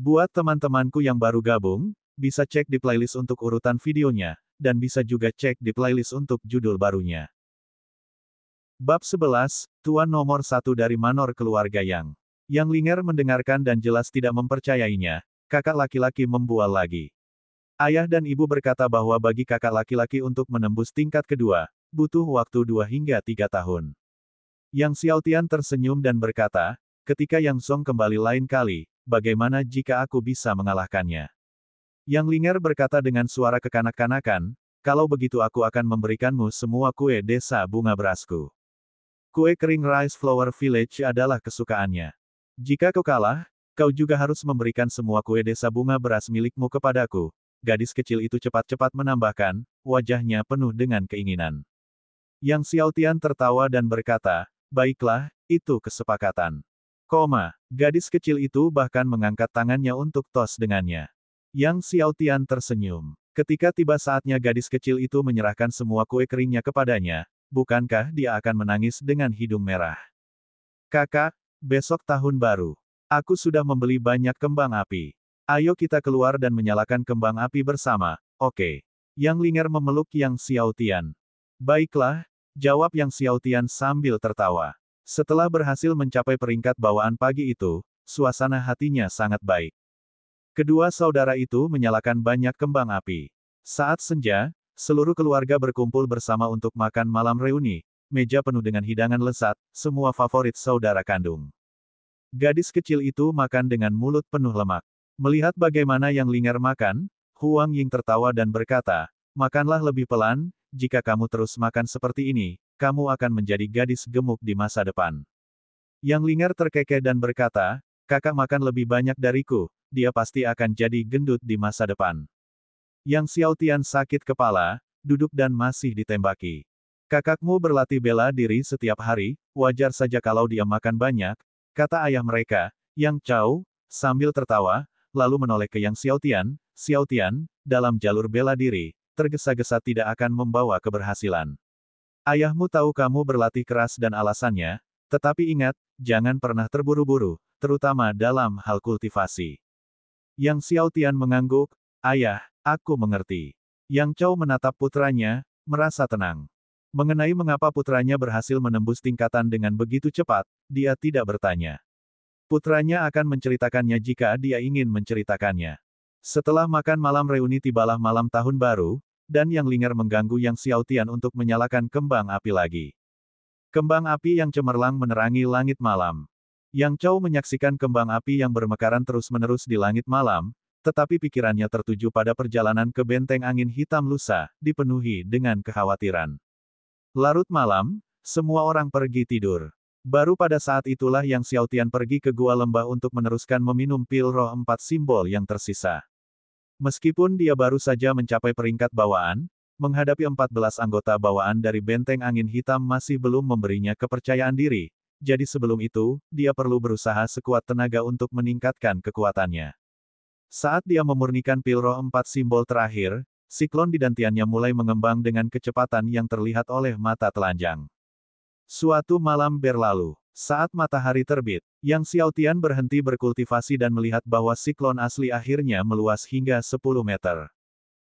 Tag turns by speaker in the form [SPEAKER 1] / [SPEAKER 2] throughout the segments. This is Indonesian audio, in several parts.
[SPEAKER 1] Buat teman-temanku yang baru gabung, bisa cek di playlist untuk urutan videonya, dan bisa juga cek di playlist untuk judul barunya. Bab 11, Tuan nomor 1 dari Manor Keluarga Yang. Yang Linger mendengarkan dan jelas tidak mempercayainya, kakak laki-laki membual lagi. Ayah dan ibu berkata bahwa bagi kakak laki-laki untuk menembus tingkat kedua, butuh waktu 2 hingga 3 tahun. Yang Xiaotian tersenyum dan berkata, ketika Yang Song kembali lain kali, bagaimana jika aku bisa mengalahkannya? Yang Linger berkata dengan suara kekanak-kanakan, kalau begitu aku akan memberikanmu semua kue desa bunga berasku. Kue kering Rice Flower Village adalah kesukaannya. Jika kau kalah, kau juga harus memberikan semua kue desa bunga beras milikmu kepadaku. Gadis kecil itu cepat-cepat menambahkan, wajahnya penuh dengan keinginan. Yang Xiaotian tertawa dan berkata, baiklah, itu kesepakatan. Gadis kecil itu bahkan mengangkat tangannya untuk tos dengannya. Yang Xiaotian tersenyum. Ketika tiba saatnya gadis kecil itu menyerahkan semua kue keringnya kepadanya, bukankah dia akan menangis dengan hidung merah? Kakak, besok tahun baru. Aku sudah membeli banyak kembang api. Ayo kita keluar dan menyalakan kembang api bersama, oke? Yang Linger memeluk Yang Xiaotian. Baiklah, jawab Yang Xiaotian sambil tertawa. Setelah berhasil mencapai peringkat bawaan pagi itu, suasana hatinya sangat baik. Kedua saudara itu menyalakan banyak kembang api. Saat senja, seluruh keluarga berkumpul bersama untuk makan malam reuni, meja penuh dengan hidangan lezat, semua favorit saudara kandung. Gadis kecil itu makan dengan mulut penuh lemak. Melihat bagaimana Yang Linger makan, Huang Ying tertawa dan berkata, makanlah lebih pelan, jika kamu terus makan seperti ini, kamu akan menjadi gadis gemuk di masa depan. Yang Linger terkekeh dan berkata, kakak makan lebih banyak dariku, dia pasti akan jadi gendut di masa depan. Yang Xiaotian sakit kepala, duduk dan masih ditembaki. Kakakmu berlatih bela diri setiap hari, wajar saja kalau dia makan banyak, kata ayah mereka, Yang Chao, sambil tertawa, lalu menoleh ke Yang Xiaotian, Xiaotian, dalam jalur bela diri, tergesa-gesa tidak akan membawa keberhasilan. Ayahmu tahu kamu berlatih keras dan alasannya, tetapi ingat, jangan pernah terburu-buru, terutama dalam hal kultivasi. Yang Xiaotian mengangguk, ayah, aku mengerti. Yang Chao menatap putranya, merasa tenang. Mengenai mengapa putranya berhasil menembus tingkatan dengan begitu cepat, dia tidak bertanya. Putranya akan menceritakannya jika dia ingin menceritakannya. Setelah makan malam reuni tibalah malam tahun baru, dan Yang Linger mengganggu Yang Xiaotian untuk menyalakan kembang api lagi. Kembang api yang cemerlang menerangi langit malam. Yang Chao menyaksikan kembang api yang bermekaran terus-menerus di langit malam, tetapi pikirannya tertuju pada perjalanan ke benteng angin hitam lusa, dipenuhi dengan kekhawatiran. Larut malam, semua orang pergi tidur. Baru pada saat itulah Yang Xiaotian pergi ke gua lembah untuk meneruskan meminum pil roh 4 simbol yang tersisa. Meskipun dia baru saja mencapai peringkat bawaan, menghadapi 14 anggota bawaan dari benteng angin hitam masih belum memberinya kepercayaan diri, jadi sebelum itu, dia perlu berusaha sekuat tenaga untuk meningkatkan kekuatannya. Saat dia memurnikan pil roh 4 simbol terakhir, siklon di dantiannya mulai mengembang dengan kecepatan yang terlihat oleh mata telanjang. Suatu malam berlalu, saat matahari terbit, Yang Xiaotian berhenti berkultivasi dan melihat bahwa siklon asli akhirnya meluas hingga 10 meter.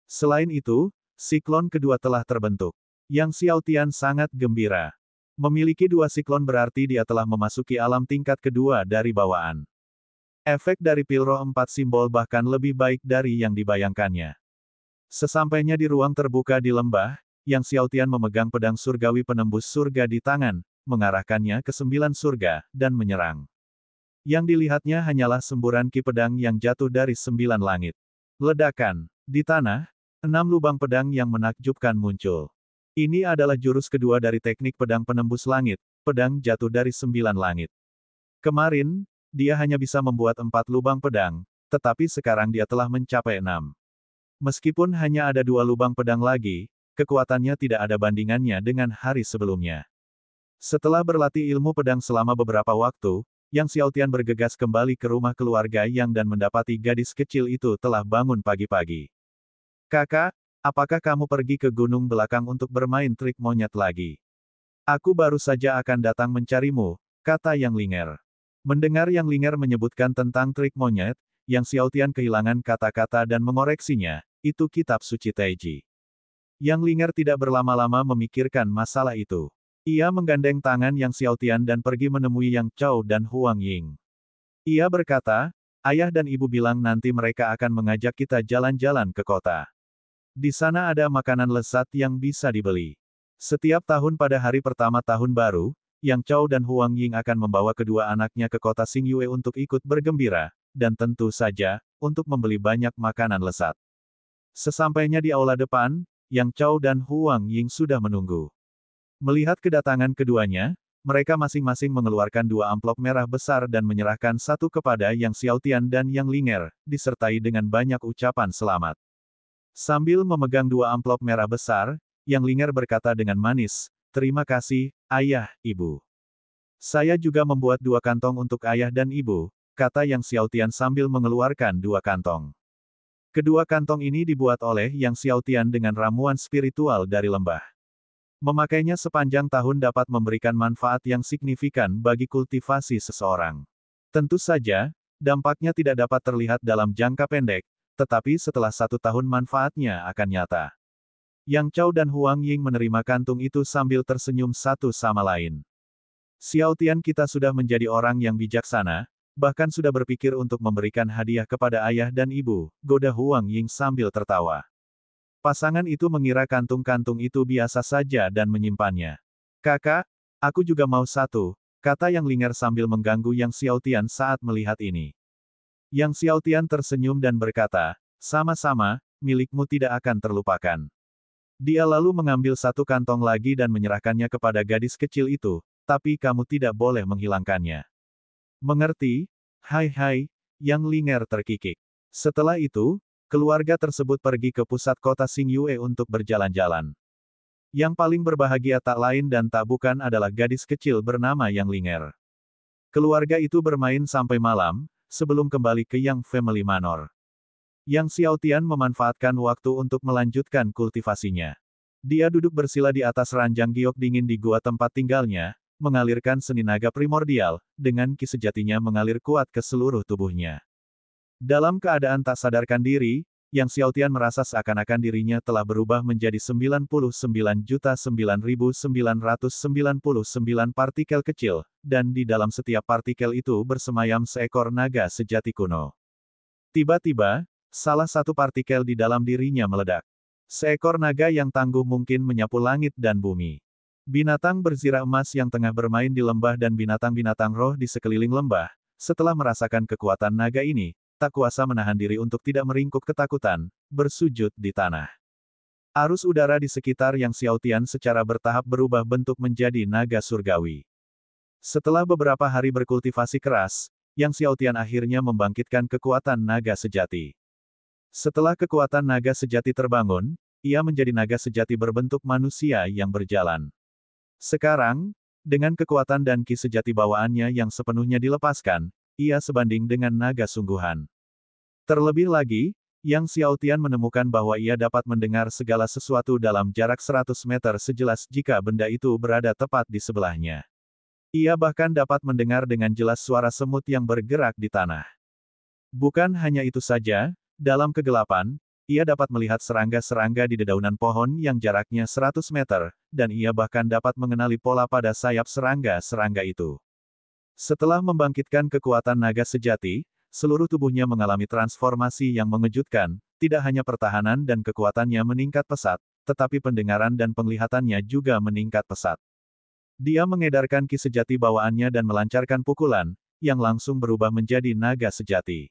[SPEAKER 1] Selain itu, siklon kedua telah terbentuk. Yang Xiaotian sangat gembira. Memiliki dua siklon berarti dia telah memasuki alam tingkat kedua dari bawaan. Efek dari pil roh 4 simbol bahkan lebih baik dari yang dibayangkannya. Sesampainya di ruang terbuka di lembah, Yang Xiaotian memegang pedang surgawi penembus surga di tangan, mengarahkannya ke 9 surga, dan menyerang. Yang dilihatnya hanyalah semburan ki pedang yang jatuh dari 9 langit. Ledakan. Di tanah, 6 lubang pedang yang menakjubkan muncul. Ini adalah jurus kedua dari teknik pedang penembus langit, pedang jatuh dari 9 langit. Kemarin, dia hanya bisa membuat 4 lubang pedang, tetapi sekarang dia telah mencapai 6. Meskipun hanya ada 2 lubang pedang lagi, kekuatannya tidak ada bandingannya dengan hari sebelumnya. Setelah berlatih ilmu pedang selama beberapa waktu, Yang Xiaotian bergegas kembali ke rumah keluarga Yang dan mendapati gadis kecil itu telah bangun pagi-pagi. Kakak, apakah kamu pergi ke gunung belakang untuk bermain trik monyet lagi? Aku baru saja akan datang mencarimu, kata Yang Linger. Mendengar Yang Linger menyebutkan tentang trik monyet, Yang Xiaotian kehilangan kata-kata dan mengoreksinya, itu kitab suci Taiji. Yang Linger tidak berlama-lama memikirkan masalah itu. Ia menggandeng tangan Yang Xiaotian dan pergi menemui Yang Chou dan Huang Ying. Ia berkata, ayah dan ibu bilang nanti mereka akan mengajak kita jalan-jalan ke kota. Di sana ada makanan lezat yang bisa dibeli. Setiap tahun pada hari pertama tahun baru, Yang Chou dan Huang Ying akan membawa kedua anaknya ke kota Xingyue untuk ikut bergembira, dan tentu saja, untuk membeli banyak makanan lezat. Sesampainya di aula depan, Yang Chou dan Huang Ying sudah menunggu. Melihat kedatangan keduanya, mereka masing-masing mengeluarkan 2 amplop merah besar dan menyerahkan satu kepada Yang Xiaotian dan Yang Linger, disertai dengan banyak ucapan selamat. Sambil memegang 2 amplop merah besar, Yang Linger berkata dengan manis, "Terima kasih, ayah, ibu. Saya juga membuat 2 kantong untuk ayah dan ibu," kata Yang Xiaotian sambil mengeluarkan 2 kantong. Kedua kantong ini dibuat oleh Yang Xiaotian dengan ramuan spiritual dari lembah. Memakainya sepanjang tahun dapat memberikan manfaat yang signifikan bagi kultivasi seseorang. Tentu saja, dampaknya tidak dapat terlihat dalam jangka pendek, tetapi setelah 1 tahun manfaatnya akan nyata. Yang Chou dan Huang Ying menerima kantung itu sambil tersenyum satu sama lain. Xiaotian, kita sudah menjadi orang yang bijaksana, bahkan sudah berpikir untuk memberikan hadiah kepada ayah dan ibu, goda Huang Ying sambil tertawa. Pasangan itu mengira kantung-kantung itu biasa saja dan menyimpannya. "Kakak, aku juga mau satu," kata Yang Linger sambil mengganggu Yang Xiaotian saat melihat ini. Yang Xiaotian tersenyum dan berkata, "Sama-sama, milikmu tidak akan terlupakan." Dia lalu mengambil 1 kantong lagi dan menyerahkannya kepada gadis kecil itu, "Tapi kamu tidak boleh menghilangkannya." "Mengerti? Hai, Yang Linger terkikik. Setelah itu, keluarga tersebut pergi ke pusat kota Xingyue untuk berjalan-jalan. Yang paling berbahagia tak lain dan tak bukan adalah gadis kecil bernama Yang Linger. Keluarga itu bermain sampai malam, sebelum kembali ke Yang Family Manor. Yang Xiaotian memanfaatkan waktu untuk melanjutkan kultivasinya. Dia duduk bersila di atas ranjang giok dingin di gua tempat tinggalnya, mengalirkan seni naga primordial, dengan ki sejatinya mengalir kuat ke seluruh tubuhnya. Dalam keadaan tak sadarkan diri, Yang Xiaotian merasa seakan-akan dirinya telah berubah menjadi 99.99999 partikel kecil, dan di dalam setiap partikel itu bersemayam seekor naga sejati kuno. Tiba-tiba, salah satu partikel di dalam dirinya meledak. Seekor naga yang tangguh mungkin menyapu langit dan bumi. Binatang berzirah emas yang tengah bermain di lembah dan binatang-binatang roh di sekeliling lembah, setelah merasakan kekuatan naga ini, tak kuasa menahan diri untuk tidak meringkuk ketakutan, bersujud di tanah. Arus udara di sekitar Yang Xiaotian secara bertahap berubah bentuk menjadi naga surgawi. Setelah beberapa hari berkultivasi keras, Yang Xiaotian akhirnya membangkitkan kekuatan naga sejati. Setelah kekuatan naga sejati terbangun, ia menjadi naga sejati berbentuk manusia yang berjalan. Sekarang, dengan kekuatan dan ki sejati bawaannya yang sepenuhnya dilepaskan, ia sebanding dengan naga sungguhan. Terlebih lagi, Yang Xiaotian menemukan bahwa ia dapat mendengar segala sesuatu dalam jarak 100 meter sejelas jika benda itu berada tepat di sebelahnya. Ia bahkan dapat mendengar dengan jelas suara semut yang bergerak di tanah. Bukan hanya itu saja, dalam kegelapan, ia dapat melihat serangga-serangga di dedaunan pohon yang jaraknya 100 meter, dan ia bahkan dapat mengenali pola pada sayap serangga-serangga itu. Setelah membangkitkan kekuatan naga sejati, seluruh tubuhnya mengalami transformasi yang mengejutkan, tidak hanya pertahanan dan kekuatannya meningkat pesat, tetapi pendengaran dan penglihatannya juga meningkat pesat. Dia mengedarkan ki sejati bawaannya dan melancarkan pukulan, yang langsung berubah menjadi naga sejati.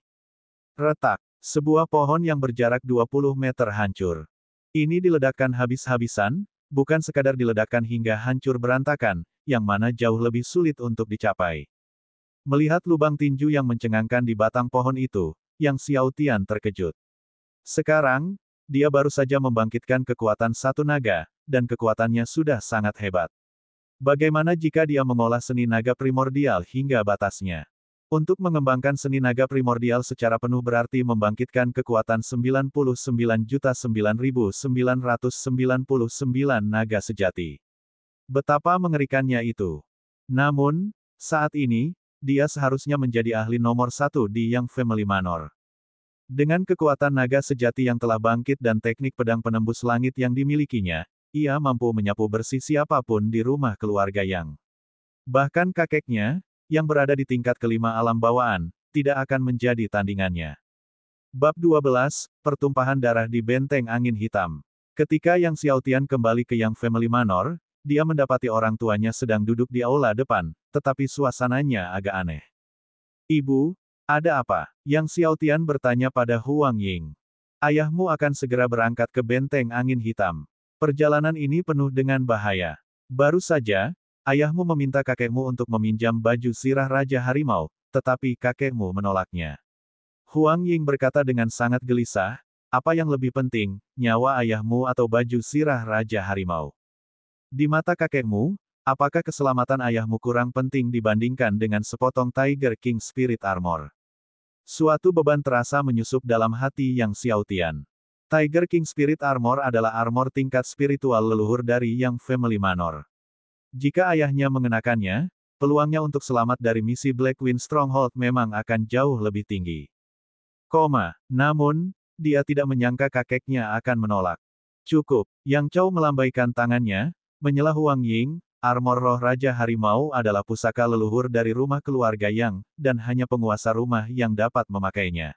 [SPEAKER 1] Retak. Sebuah pohon yang berjarak 20 meter hancur. Ini diledakkan habis-habisan, bukan sekadar diledakkan hingga hancur berantakan, yang mana jauh lebih sulit untuk dicapai. Melihat lubang tinju yang mencengangkan di batang pohon itu, Yang Xiaotian terkejut. Sekarang, dia baru saja membangkitkan kekuatan satu naga, dan kekuatannya sudah sangat hebat. Bagaimana jika dia mengolah seni naga primordial hingga batasnya? Untuk mengembangkan seni naga primordial secara penuh berarti membangkitkan kekuatan 99.99999 naga sejati. Betapa mengerikannya itu. Namun, saat ini, dia seharusnya menjadi ahli nomor 1 di Yang Family Manor. Dengan kekuatan naga sejati yang telah bangkit dan teknik pedang penembus langit yang dimilikinya, ia mampu menyapu bersih siapapun di rumah keluarga Yang. Bahkan kakeknya, yang berada di tingkat kelima alam bawaan, tidak akan menjadi tandingannya. Bab 12, Pertumpahan Darah di Benteng Angin Hitam. Ketika Yang Xiaotian kembali ke Yang Family Manor, dia mendapati orang tuanya sedang duduk di aula depan, tetapi suasananya agak aneh. Ibu, ada apa? Yang Xiaotian bertanya pada Huang Ying. Ayahmu akan segera berangkat ke Benteng Angin Hitam. Perjalanan ini penuh dengan bahaya. Baru saja, ayahmu meminta kakekmu untuk meminjam baju sirah Raja Harimau, tetapi kakekmu menolaknya. Huang Ying berkata dengan sangat gelisah, apa yang lebih penting, nyawa ayahmu atau baju sirah Raja Harimau? Di mata kakekmu, apakah keselamatan ayahmu kurang penting dibandingkan dengan sepotong Tiger King Spirit Armor? Suatu beban terasa menyusup dalam hati Yang Xiaotian. Tiger King Spirit Armor adalah armor tingkat spiritual leluhur dari Yang Family Manor. Jika ayahnya mengenakannya, peluangnya untuk selamat dari misi Black Wind Stronghold memang akan jauh lebih tinggi. Namun, dia tidak menyangka kakeknya akan menolak. Cukup, Yang Chou melambaikan tangannya, menyela Huang Ying, armor roh Raja Harimau adalah pusaka leluhur dari rumah keluarga Yang, dan hanya penguasa rumah yang dapat memakainya.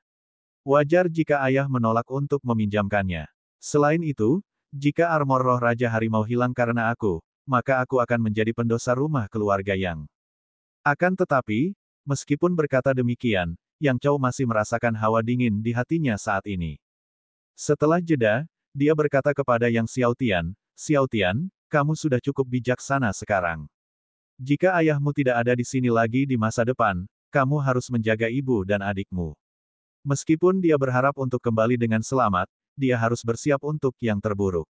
[SPEAKER 1] Wajar jika ayah menolak untuk meminjamkannya. Selain itu, jika armor roh Raja Harimau hilang karena aku, maka aku akan menjadi pendosa rumah keluarga Yang. Akan tetapi, meskipun berkata demikian, Yang Chou masih merasakan hawa dingin di hatinya saat ini. Setelah jeda, dia berkata kepada Yang Xiaotian, Xiaotian, kamu sudah cukup bijaksana sekarang. Jika ayahmu tidak ada di sini lagi di masa depan, kamu harus menjaga ibu dan adikmu. Meskipun dia berharap untuk kembali dengan selamat, dia harus bersiap untuk yang terburuk.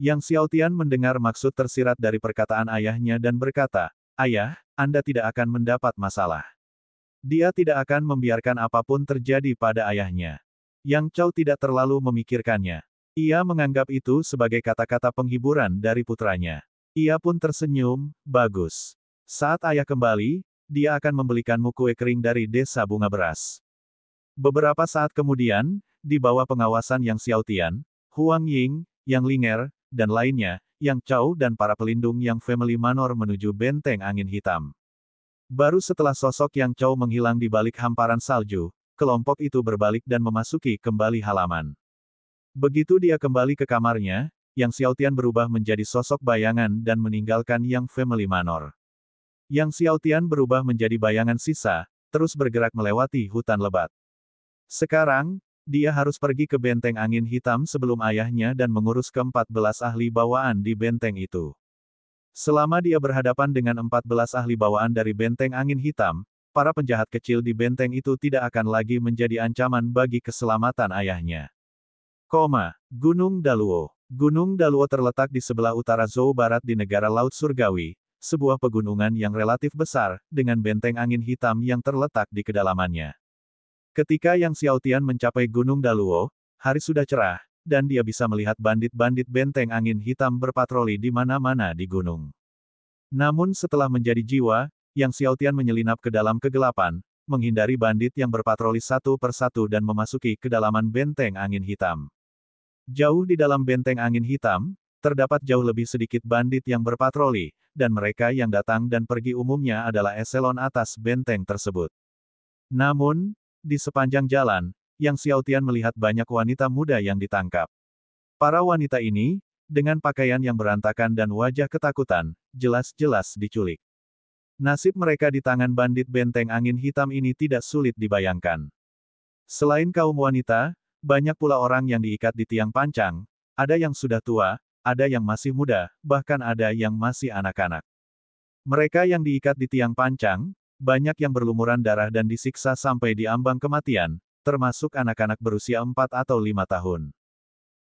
[SPEAKER 1] Yang Xiaotian mendengar maksud tersirat dari perkataan ayahnya dan berkata, Ayah, Anda tidak akan mendapat masalah. Dia tidak akan membiarkan apapun terjadi pada ayahnya. Yang Chou tidak terlalu memikirkannya. Ia menganggap itu sebagai kata-kata penghiburan dari putranya. Ia pun tersenyum, bagus. Saat ayah kembali, dia akan membelikanmu kue kering dari desa bunga beras. Beberapa saat kemudian, di bawah pengawasan Yang Xiaotian, Huang Ying, Yang Linger, dan lainnya, Yang Chou dan para pelindung Yang Family Manor menuju Benteng Angin Hitam. Baru setelah sosok Yang Chou menghilang di balik hamparan salju, kelompok itu berbalik dan memasuki kembali halaman. Begitu dia kembali ke kamarnya, Yang Xiaotian berubah menjadi sosok bayangan dan meninggalkan Yang Family Manor. Yang Xiaotian berubah menjadi bayangan sisa, terus bergerak melewati hutan lebat. Sekarang, dia harus pergi ke Benteng Angin Hitam sebelum ayahnya dan mengurus ke-14 ahli bawaan di benteng itu. Selama dia berhadapan dengan 14 ahli bawaan dari Benteng Angin Hitam, para penjahat kecil di benteng itu tidak akan lagi menjadi ancaman bagi keselamatan ayahnya. Gunung Daluo. Gunung Daluo terletak di sebelah utara Zhou Barat di negara Laut Surgawi, sebuah pegunungan yang relatif besar, dengan benteng angin hitam yang terletak di kedalamannya. Ketika Yang Xiaotian mencapai Gunung Daluo, hari sudah cerah, dan dia bisa melihat bandit-bandit benteng angin hitam berpatroli di mana-mana di gunung. Namun setelah menjadi jiwa, Yang Xiaotian menyelinap ke dalam kegelapan, menghindari bandit yang berpatroli satu persatu dan memasuki kedalaman benteng angin hitam. Jauh di dalam benteng angin hitam, terdapat jauh lebih sedikit bandit yang berpatroli, dan mereka yang datang dan pergi umumnya adalah eselon atas benteng tersebut. Namun, di sepanjang jalan, Yang Xiaotian melihat banyak wanita muda yang ditangkap. Para wanita ini, dengan pakaian yang berantakan dan wajah ketakutan, jelas-jelas diculik. Nasib mereka di tangan bandit benteng angin hitam ini tidak sulit dibayangkan. Selain kaum wanita, banyak pula orang yang diikat di tiang pancang, ada yang sudah tua, ada yang masih muda, bahkan ada yang masih anak-anak. Mereka yang diikat di tiang pancang, banyak yang berlumuran darah dan disiksa sampai di ambang kematian, termasuk anak-anak berusia 4 atau 5 tahun.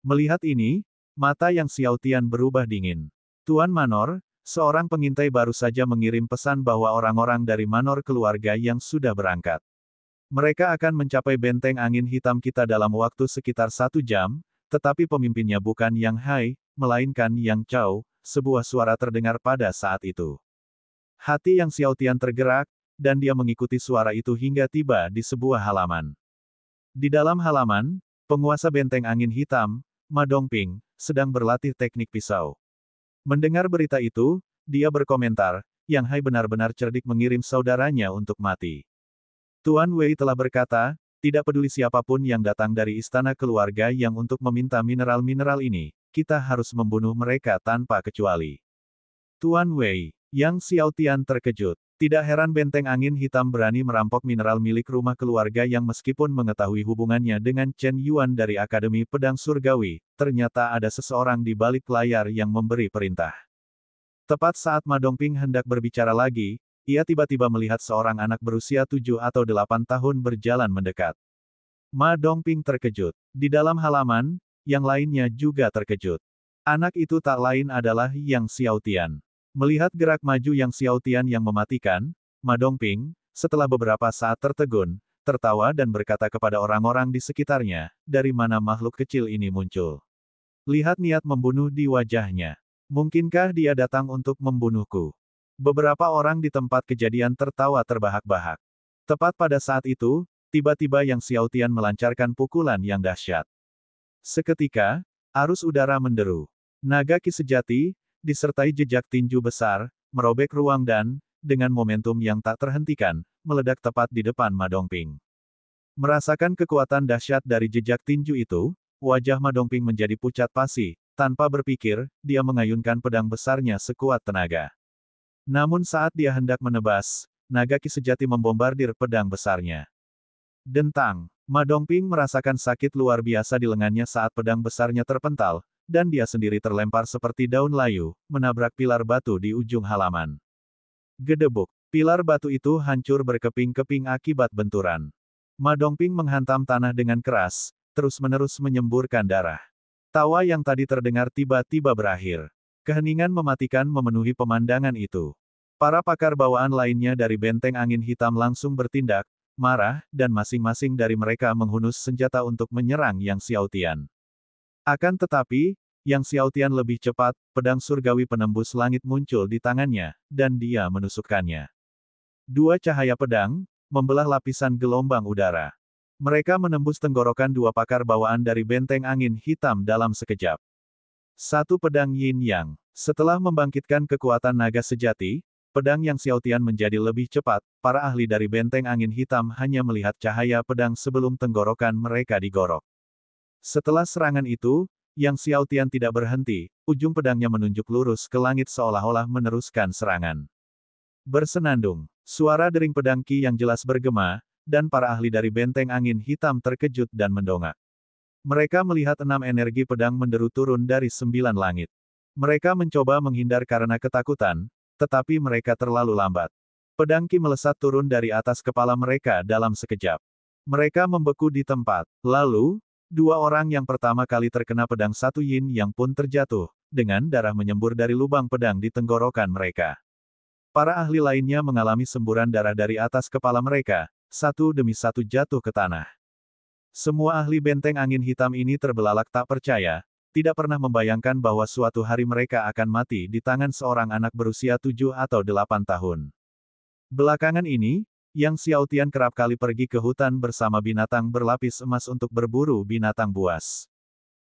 [SPEAKER 1] Melihat ini, mata Yang Xiaotian berubah dingin. Tuan Manor, seorang pengintai baru saja mengirim pesan bahwa orang-orang dari Manor keluarga yang sudah berangkat. Mereka akan mencapai benteng angin hitam kita dalam waktu sekitar 1 jam, tetapi pemimpinnya bukan Yang Hai, melainkan Yang Chou, sebuah suara terdengar pada saat itu. Hati Yang Xiaotian tergerak, dan dia mengikuti suara itu hingga tiba di sebuah halaman. Di dalam halaman, penguasa benteng angin hitam, Ma Dongping, sedang berlatih teknik pisau. Mendengar berita itu, dia berkomentar, Yang Hai benar-benar cerdik mengirim saudaranya untuk mati. Tuan Wei telah berkata, tidak peduli siapapun yang datang dari istana keluarga yang untuk meminta mineral-mineral ini, kita harus membunuh mereka tanpa kecuali. Tuan Wei, Yang Xiaotian terkejut. Tidak heran benteng angin hitam berani merampok mineral milik rumah keluarga yang meskipun mengetahui hubungannya dengan Chen Yuan dari Akademi Pedang Surgawi, ternyata ada seseorang di balik layar yang memberi perintah. Tepat saat Ma Dongping hendak berbicara lagi, ia tiba-tiba melihat seorang anak berusia 7 atau 8 tahun berjalan mendekat. Ma Dongping terkejut. Di dalam halaman, yang lainnya juga terkejut. Anak itu tak lain adalah Yang Xiaotian. Melihat gerak maju Yang Xiaotian yang mematikan, Ma Dongping, setelah beberapa saat tertegun, tertawa dan berkata kepada orang-orang di sekitarnya, dari mana makhluk kecil ini muncul. Lihat niat membunuh di wajahnya. Mungkinkah dia datang untuk membunuhku? Beberapa orang di tempat kejadian tertawa terbahak-bahak. Tepat pada saat itu, tiba-tiba Yang Xiaotian melancarkan pukulan yang dahsyat. Seketika, arus udara menderu. Naga ki sejati, disertai jejak tinju besar, merobek ruang dan, dengan momentum yang tak terhentikan, meledak tepat di depan Ma Dongping. Merasakan kekuatan dahsyat dari jejak tinju itu, wajah Ma Dongping menjadi pucat pasi, tanpa berpikir, dia mengayunkan pedang besarnya sekuat tenaga. Namun saat dia hendak menebas, naga ki sejati membombardir pedang besarnya. Dentang, Ma Dongping merasakan sakit luar biasa di lengannya saat pedang besarnya terpental, dan dia sendiri terlempar seperti daun layu, menabrak pilar batu di ujung halaman. Gedebuk, pilar batu itu hancur berkeping-keping akibat benturan. Ma Dongping menghantam tanah dengan keras, terus-menerus menyemburkan darah. Tawa yang tadi terdengar tiba-tiba berakhir. Keheningan mematikan memenuhi pemandangan itu. Para pakar bawaan lainnya dari benteng angin hitam langsung bertindak, marah, dan masing-masing dari mereka menghunus senjata untuk menyerang Yang Xiaotian. Akan tetapi, Yang Xiaotian lebih cepat, pedang surgawi penembus langit muncul di tangannya, dan dia menusukkannya. Dua cahaya pedang, membelah lapisan gelombang udara. Mereka menembus tenggorokan dua pakar bawaan dari benteng angin hitam dalam sekejap. Satu pedang Yin Yang. Setelah membangkitkan kekuatan naga sejati, pedang Yang Xiaotian menjadi lebih cepat, para ahli dari benteng angin hitam hanya melihat cahaya pedang sebelum tenggorokan mereka digorok. Setelah serangan itu, Yang Xiaotian tidak berhenti, ujung pedangnya menunjuk lurus ke langit seolah-olah meneruskan serangan. Bersenandung, suara dering pedang Qi yang jelas bergema, dan para ahli dari benteng angin hitam terkejut dan mendongak. Mereka melihat 6 energi pedang menderu turun dari 9 langit. Mereka mencoba menghindar karena ketakutan, tetapi mereka terlalu lambat. Pedang Qi melesat turun dari atas kepala mereka dalam sekejap. Mereka membeku di tempat. Lalu, dua orang yang pertama kali terkena pedang satu Yin Yang pun terjatuh, dengan darah menyembur dari lubang pedang di tenggorokan mereka. Para ahli lainnya mengalami semburan darah dari atas kepala mereka, satu demi satu jatuh ke tanah. Semua ahli benteng angin hitam ini terbelalak tak percaya, tidak pernah membayangkan bahwa suatu hari mereka akan mati di tangan seorang anak berusia 7 atau 8 tahun. Belakangan ini, Yang Xiaotian kerap kali pergi ke hutan bersama binatang berlapis emas untuk berburu binatang buas.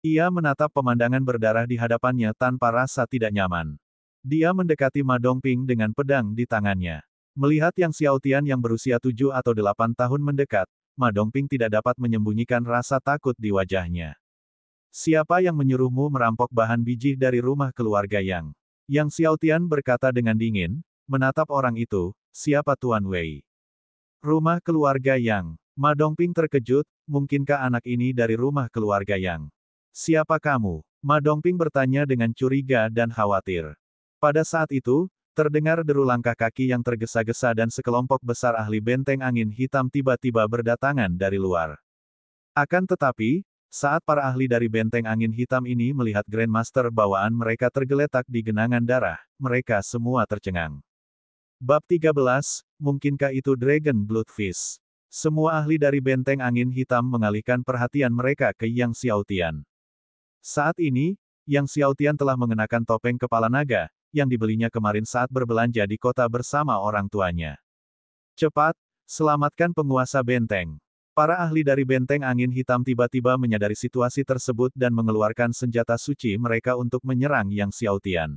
[SPEAKER 1] Ia menatap pemandangan berdarah di hadapannya tanpa rasa tidak nyaman. Dia mendekati Ma Dongping dengan pedang di tangannya. Melihat Yang Xiaotian yang berusia 7 atau 8 tahun mendekat, Ma Dongping tidak dapat menyembunyikan rasa takut di wajahnya. Siapa yang menyuruhmu merampok bahan biji dari rumah keluarga Yang? Yang Xiaotian berkata dengan dingin, menatap orang itu, siapa Tuan Wei? Rumah keluarga Yang. Ma Dongping terkejut, mungkinkah anak ini dari rumah keluarga Yang? Siapa kamu? Ma Dongping bertanya dengan curiga dan khawatir. Pada saat itu, terdengar deru langkah kaki yang tergesa-gesa dan sekelompok besar ahli benteng angin hitam tiba-tiba berdatangan dari luar. Akan tetapi, saat para ahli dari benteng angin hitam ini melihat Grandmaster bawaan mereka tergeletak di genangan darah, mereka semua tercengang. Bab 13, mungkinkah itu Dragon Bloodfish? Semua ahli dari benteng angin hitam mengalihkan perhatian mereka ke Yang Xiaotian. Saat ini, Yang Xiaotian telah mengenakan topeng kepala naga, yang dibelinya kemarin saat berbelanja di kota bersama orang tuanya. Cepat, selamatkan penguasa benteng. Para ahli dari benteng angin hitam tiba-tiba menyadari situasi tersebut dan mengeluarkan senjata suci mereka untuk menyerang Yang Xiaotian.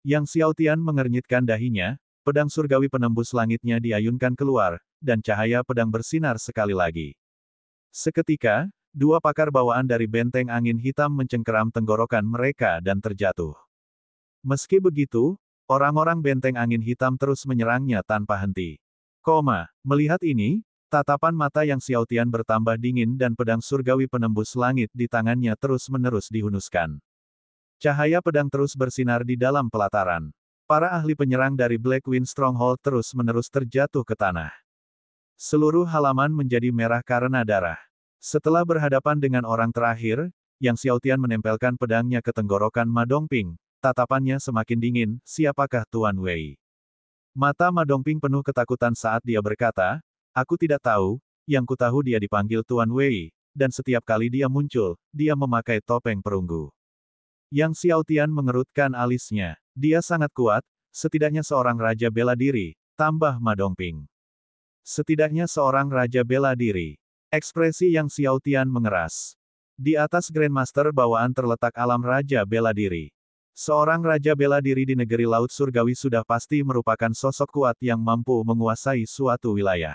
[SPEAKER 1] Yang Xiaotian mengernyitkan dahinya, pedang surgawi penembus langitnya diayunkan keluar, dan cahaya pedang bersinar sekali lagi. Seketika, dua pakar bawaan dari benteng angin hitam mencengkeram tenggorokan mereka dan terjatuh. Meski begitu, orang-orang benteng angin hitam terus menyerangnya tanpa henti. Melihat ini, tatapan mata Yang Xiaotian bertambah dingin dan pedang surgawi penembus langit di tangannya terus-menerus dihunuskan. Cahaya pedang terus bersinar di dalam pelataran. Para ahli penyerang dari Black Wind Stronghold terus-menerus terjatuh ke tanah. Seluruh halaman menjadi merah karena darah. Setelah berhadapan dengan orang terakhir, Yang Xiaotian menempelkan pedangnya ke tenggorokan Ma Dongping. Tatapannya semakin dingin, siapakah Tuan Wei? Mata Ma Dongping penuh ketakutan saat dia berkata, aku tidak tahu, yang ku tahu dia dipanggil Tuan Wei, dan setiap kali dia muncul, dia memakai topeng perunggu. Yang Xiaotian mengerutkan alisnya. Dia sangat kuat, setidaknya seorang raja bela diri, tambah Ma Dongping. Setidaknya seorang raja bela diri. Ekspresi Yang Xiaotian mengeras. Di atas Grandmaster bawaan terletak alam raja bela diri. Seorang raja bela diri di negeri Laut Surgawi sudah pasti merupakan sosok kuat yang mampu menguasai suatu wilayah.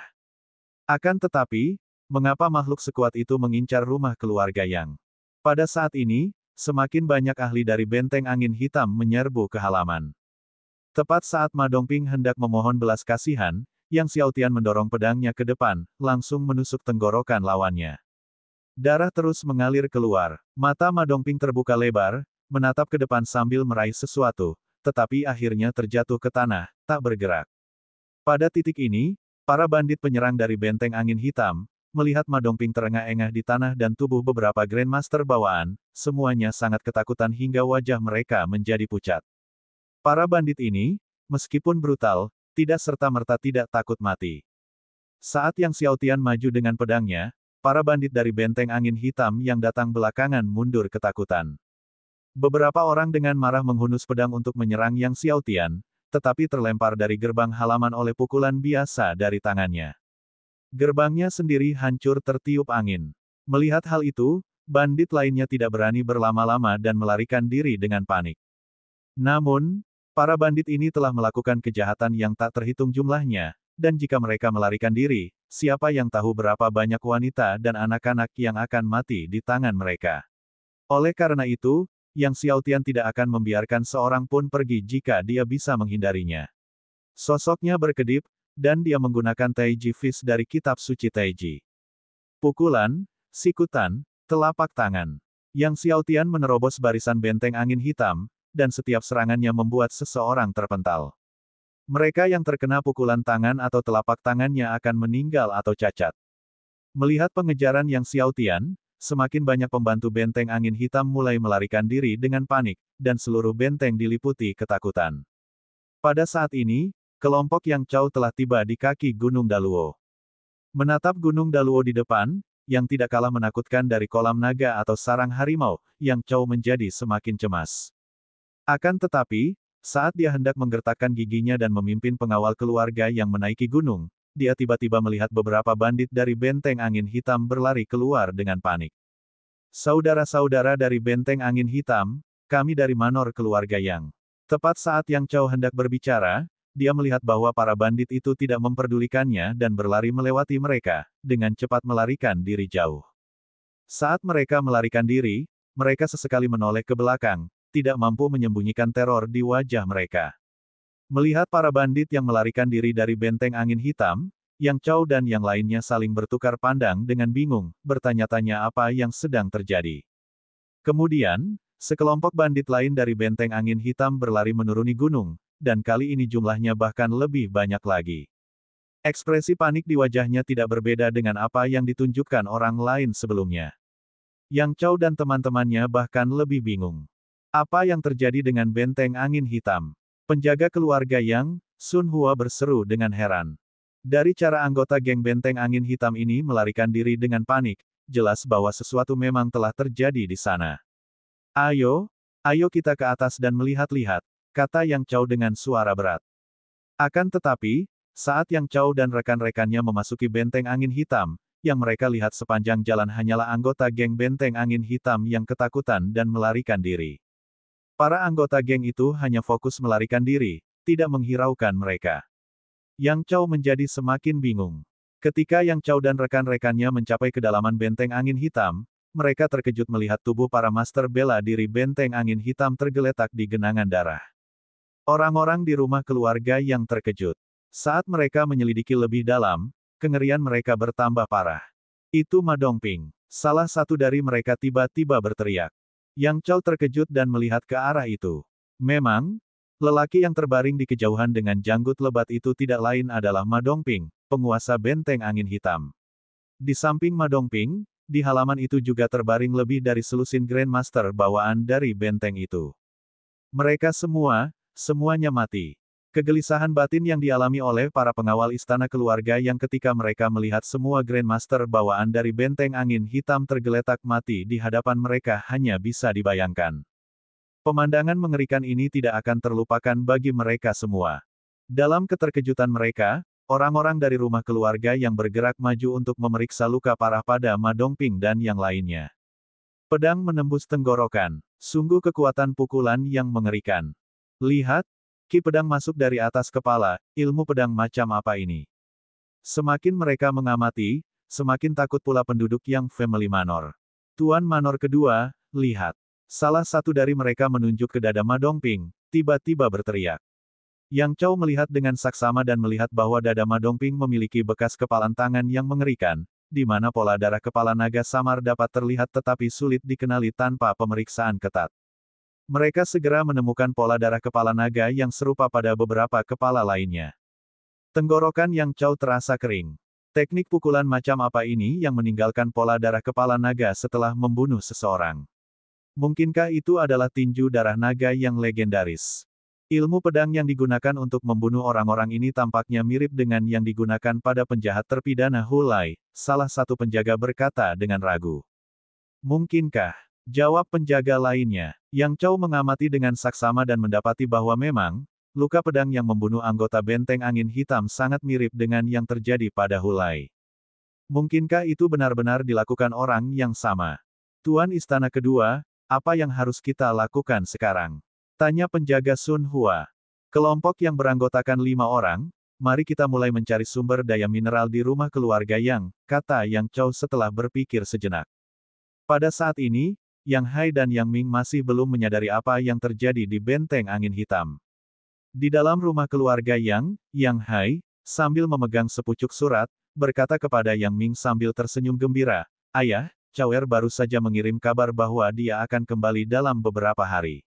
[SPEAKER 1] Akan tetapi, mengapa makhluk sekuat itu mengincar rumah keluarga Yang? Pada saat ini, semakin banyak ahli dari benteng angin hitam menyerbu ke halaman. Tepat saat Ma Dongping hendak memohon belas kasihan, Yang Xiaotian mendorong pedangnya ke depan, langsung menusuk tenggorokan lawannya. Darah terus mengalir keluar. Mata Ma Dongping terbuka lebar, menatap ke depan sambil meraih sesuatu, tetapi akhirnya terjatuh ke tanah, tak bergerak. Pada titik ini, para bandit penyerang dari benteng angin hitam, melihat Ma Dongping terengah-engah di tanah dan tubuh beberapa Grandmaster bawaan, semuanya sangat ketakutan hingga wajah mereka menjadi pucat. Para bandit ini, meskipun brutal, tidak serta-merta tidak takut mati. Saat Yang Xiaotian maju dengan pedangnya, para bandit dari benteng angin hitam yang datang belakangan mundur ketakutan. Beberapa orang dengan marah menghunus pedang untuk menyerang Yang Xiaotian, tetapi terlempar dari gerbang halaman oleh pukulan biasa dari tangannya. Gerbangnya sendiri hancur tertiup angin. Melihat hal itu, bandit lainnya tidak berani berlama-lama dan melarikan diri dengan panik. Namun, para bandit ini telah melakukan kejahatan yang tak terhitung jumlahnya, dan jika mereka melarikan diri, siapa yang tahu berapa banyak wanita dan anak-anak yang akan mati di tangan mereka. Oleh karena itu, Yang Xiaotian tidak akan membiarkan seorang pun pergi jika dia bisa menghindarinya. Sosoknya berkedip, dan dia menggunakan Taiji Fist dari kitab suci Taiji. Pukulan, sikutan, telapak tangan. Yang Xiaotian menerobos barisan benteng angin hitam, dan setiap serangannya membuat seseorang terpental. Mereka yang terkena pukulan tangan atau telapak tangannya akan meninggal atau cacat. Melihat pengejaran Yang Xiaotian, semakin banyak pembantu benteng angin hitam mulai melarikan diri dengan panik, dan seluruh benteng diliputi ketakutan. Pada saat ini, kelompok Yang Chao telah tiba di kaki Gunung Daluo. Menatap Gunung Daluo di depan, yang tidak kalah menakutkan dari kolam naga atau sarang harimau, Yang Chao menjadi semakin cemas. Akan tetapi, saat dia hendak menggertakkan giginya dan memimpin pengawal keluarga yang menaiki gunung, dia tiba-tiba melihat beberapa bandit dari benteng angin hitam berlari keluar dengan panik. Saudara-saudara dari benteng angin hitam, kami dari Manor keluarga Yang. Tepat saat Yang Chao hendak berbicara, dia melihat bahwa para bandit itu tidak memperdulikannya dan berlari melewati mereka, dengan cepat melarikan diri jauh. Saat mereka melarikan diri, mereka sesekali menoleh ke belakang, tidak mampu menyembunyikan teror di wajah mereka. Melihat para bandit yang melarikan diri dari benteng angin hitam, Yang Chao dan yang lainnya saling bertukar pandang dengan bingung, bertanya-tanya apa yang sedang terjadi. Kemudian, sekelompok bandit lain dari benteng angin hitam berlari menuruni gunung, dan kali ini jumlahnya bahkan lebih banyak lagi. Ekspresi panik di wajahnya tidak berbeda dengan apa yang ditunjukkan orang lain sebelumnya. Yang Chao dan teman-temannya bahkan lebih bingung. Apa yang terjadi dengan benteng angin hitam? Penjaga keluarga Yang, Sun Hua berseru dengan heran. Dari cara anggota geng benteng angin hitam ini melarikan diri dengan panik, jelas bahwa sesuatu memang telah terjadi di sana. Ayo kita ke atas dan melihat-lihat, kata Yang Chao dengan suara berat. Akan tetapi, saat Yang Chao dan rekan-rekannya memasuki benteng angin hitam, yang mereka lihat sepanjang jalan hanyalah anggota geng Benteng Angin Hitam yang ketakutan dan melarikan diri. Para anggota geng itu hanya fokus melarikan diri, tidak menghiraukan mereka. Yang Chow menjadi semakin bingung. Ketika Yang Chow dan rekan-rekannya mencapai kedalaman Benteng Angin Hitam, mereka terkejut melihat tubuh para master bela diri Benteng Angin Hitam tergeletak di genangan darah. Orang-orang di rumah keluarga yang terkejut. Saat mereka menyelidiki lebih dalam, kengerian mereka bertambah parah. Itu Ma Dongping. Salah satu dari mereka tiba-tiba berteriak. Yang Chow terkejut dan melihat ke arah itu. Memang, lelaki yang terbaring di kejauhan dengan janggut lebat itu tidak lain adalah Ma Dongping, penguasa Benteng Angin Hitam. Di samping Ma Dongping, di halaman itu juga terbaring lebih dari selusin Grandmaster bawaan dari benteng itu. Mereka semuanya mati. Kegelisahan batin yang dialami oleh para pengawal istana keluarga yang ketika mereka melihat semua Grandmaster bawaan dari Benteng Angin Hitam tergeletak mati di hadapan mereka hanya bisa dibayangkan. Pemandangan mengerikan ini tidak akan terlupakan bagi mereka semua. Dalam keterkejutan mereka, orang-orang dari rumah keluarga yang bergerak maju untuk memeriksa luka parah pada Ma Dongping dan yang lainnya. Pedang menembus tenggorokan. Sungguh kekuatan pukulan yang mengerikan. Lihat, ki pedang masuk dari atas kepala, ilmu pedang macam apa ini? Semakin mereka mengamati, semakin takut pula penduduk yang Family Manor. Tuan Manor kedua, lihat. Salah satu dari mereka menunjuk ke dada Ma Dongping, tiba-tiba berteriak. Yang Chow melihat dengan saksama dan melihat bahwa dada Ma Dongping memiliki bekas kepalan tangan yang mengerikan, di mana pola darah kepala naga samar dapat terlihat tetapi sulit dikenali tanpa pemeriksaan ketat. Mereka segera menemukan pola darah kepala naga yang serupa pada beberapa kepala lainnya. Tenggorokan Yang Chow terasa kering. Teknik pukulan macam apa ini yang meninggalkan pola darah kepala naga setelah membunuh seseorang? Mungkinkah itu adalah tinju darah naga yang legendaris? Ilmu pedang yang digunakan untuk membunuh orang-orang ini tampaknya mirip dengan yang digunakan pada penjahat terpidana Hulai, salah satu penjaga berkata dengan ragu. Mungkinkah? Jawab penjaga lainnya. Yang Chow mengamati dengan saksama dan mendapati bahwa memang, luka pedang yang membunuh anggota Benteng Angin Hitam sangat mirip dengan yang terjadi pada Hulai. Mungkinkah itu benar-benar dilakukan orang yang sama? Tuan Istana Kedua, apa yang harus kita lakukan sekarang? Tanya penjaga Sun Hua. Kelompok yang beranggotakan 5 orang, mari kita mulai mencari sumber daya mineral di rumah keluarga Yang, kata Yang Chow setelah berpikir sejenak. Pada saat ini, Yang Hai dan Yang Ming masih belum menyadari apa yang terjadi di Benteng Angin Hitam. Di dalam rumah keluarga Yang Hai, sambil memegang sepucuk surat, berkata kepada Yang Ming sambil tersenyum gembira, "Ayah, Chower baru saja mengirim kabar bahwa dia akan kembali dalam beberapa hari.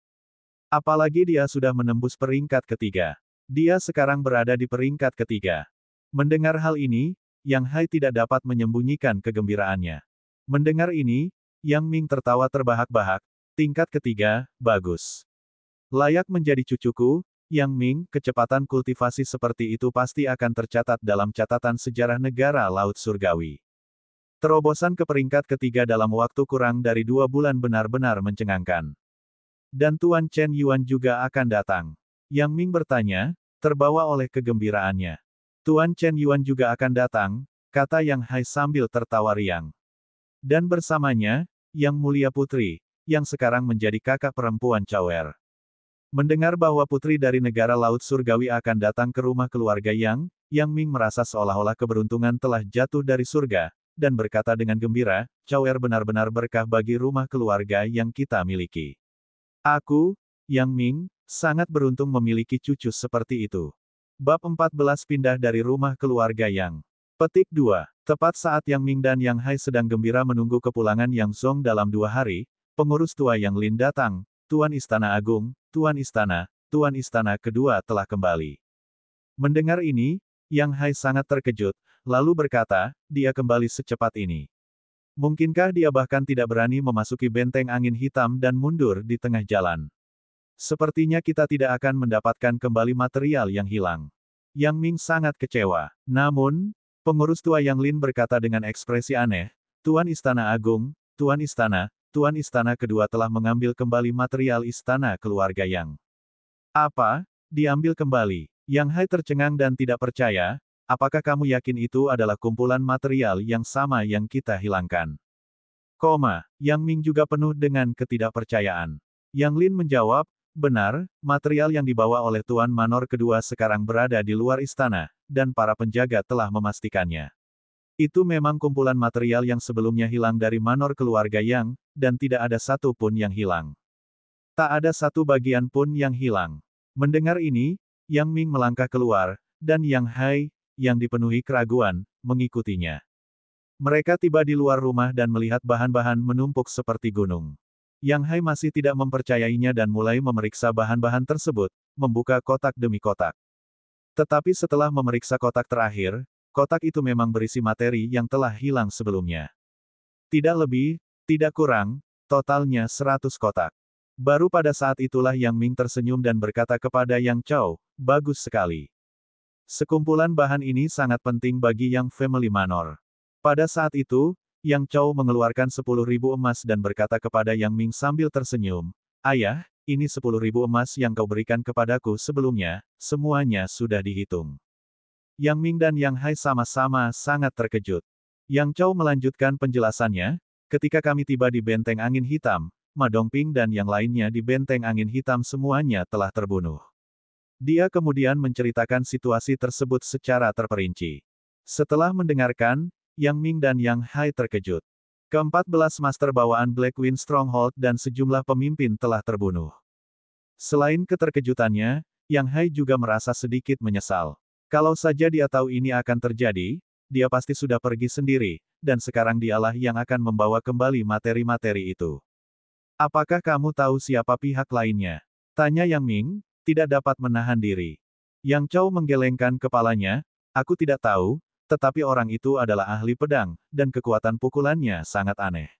[SPEAKER 1] Apalagi dia sudah menembus peringkat ketiga. Dia sekarang berada di peringkat ketiga." Mendengar hal ini, Yang Hai tidak dapat menyembunyikan kegembiraannya. Mendengar ini, Yang Ming tertawa terbahak-bahak. Tingkat ketiga, bagus. Layak menjadi cucuku, Yang Ming, kecepatan kultivasi seperti itu pasti akan tercatat dalam catatan sejarah negara Laut Surgawi. Terobosan ke peringkat ketiga dalam waktu kurang dari 2 bulan benar-benar mencengangkan. Dan Tuan Chen Yuan juga akan datang. Yang Ming bertanya, terbawa oleh kegembiraannya. Tuan Chen Yuan juga akan datang, kata Yang Hai sambil tertawa riang. Dan bersamanya, Yang Mulia Putri, yang sekarang menjadi kakak perempuan Chower. Mendengar bahwa putri dari negara Laut Surgawi akan datang ke rumah keluarga Yang Ming merasa seolah-olah keberuntungan telah jatuh dari surga, dan berkata dengan gembira, "Chower benar-benar berkah bagi rumah keluarga yang kita miliki. Aku, Yang Ming, sangat beruntung memiliki cucu seperti itu." Bab 14 pindah dari rumah keluarga Yang. Petik 2. Tepat saat Yang Ming dan Yang Hai sedang gembira menunggu kepulangan Yang Zong dalam 2 hari, pengurus tua Yang Lin datang, Tuan Istana Agung, Tuan Istana Kedua telah kembali. Mendengar ini, Yang Hai sangat terkejut, lalu berkata, dia kembali secepat ini. Mungkinkah dia bahkan tidak berani memasuki Benteng Angin Hitam dan mundur di tengah jalan? Sepertinya kita tidak akan mendapatkan kembali material yang hilang. Yang Ming sangat kecewa. Namun, pengurus tua Yang Lin berkata dengan ekspresi aneh, Tuan Istana Agung, Tuan Istana Kedua telah mengambil kembali material istana keluarga Yang. Apa? Diambil kembali? Yang Hai tercengang dan tidak percaya, apakah kamu yakin itu adalah kumpulan material yang sama yang kita hilangkan? Yang Ming juga penuh dengan ketidakpercayaan. Yang Lin menjawab, benar, material yang dibawa oleh Tuan Manor kedua sekarang berada di luar istana, dan para penjaga telah memastikannya. Itu memang kumpulan material yang sebelumnya hilang dari manor keluarga Yang, dan tidak ada satu pun yang hilang. Tak ada satu bagian pun yang hilang. Mendengar ini, Yang Ming melangkah keluar, dan Yang Hai, yang dipenuhi keraguan, mengikutinya. Mereka tiba di luar rumah dan melihat bahan-bahan menumpuk seperti gunung. Yang Hai masih tidak mempercayainya dan mulai memeriksa bahan-bahan tersebut, membuka kotak demi kotak. Tetapi setelah memeriksa kotak terakhir, kotak itu memang berisi materi yang telah hilang sebelumnya. Tidak lebih, tidak kurang, totalnya 100 kotak. Baru pada saat itulah Yang Ming tersenyum dan berkata kepada Yang Chao, bagus sekali. Sekumpulan bahan ini sangat penting bagi Yang Family Manor. Pada saat itu, Yang Chao mengeluarkan 10.000 emas dan berkata kepada Yang Ming sambil tersenyum, Ayah, ini 10.000 emas yang kau berikan kepadaku sebelumnya, semuanya sudah dihitung. Yang Ming dan Yang Hai sama-sama sangat terkejut. Yang Chao melanjutkan penjelasannya, ketika kami tiba di Benteng Angin Hitam, Ma Dongping dan yang lainnya di Benteng Angin Hitam semuanya telah terbunuh. Dia kemudian menceritakan situasi tersebut secara terperinci. Setelah mendengarkan, Yang Ming dan Yang Hai terkejut. Ke-14 master bawaan Black Wind Stronghold dan sejumlah pemimpin telah terbunuh. Selain keterkejutannya, Yang Hai juga merasa sedikit menyesal. Kalau saja dia tahu ini akan terjadi, dia pasti sudah pergi sendiri, dan sekarang dialah yang akan membawa kembali materi-materi itu. Apakah kamu tahu siapa pihak lainnya? Tanya Yang Ming, tidak dapat menahan diri. Yang Chao menggelengkan kepalanya, aku tidak tahu, tetapi orang itu adalah ahli pedang, dan kekuatan pukulannya sangat aneh.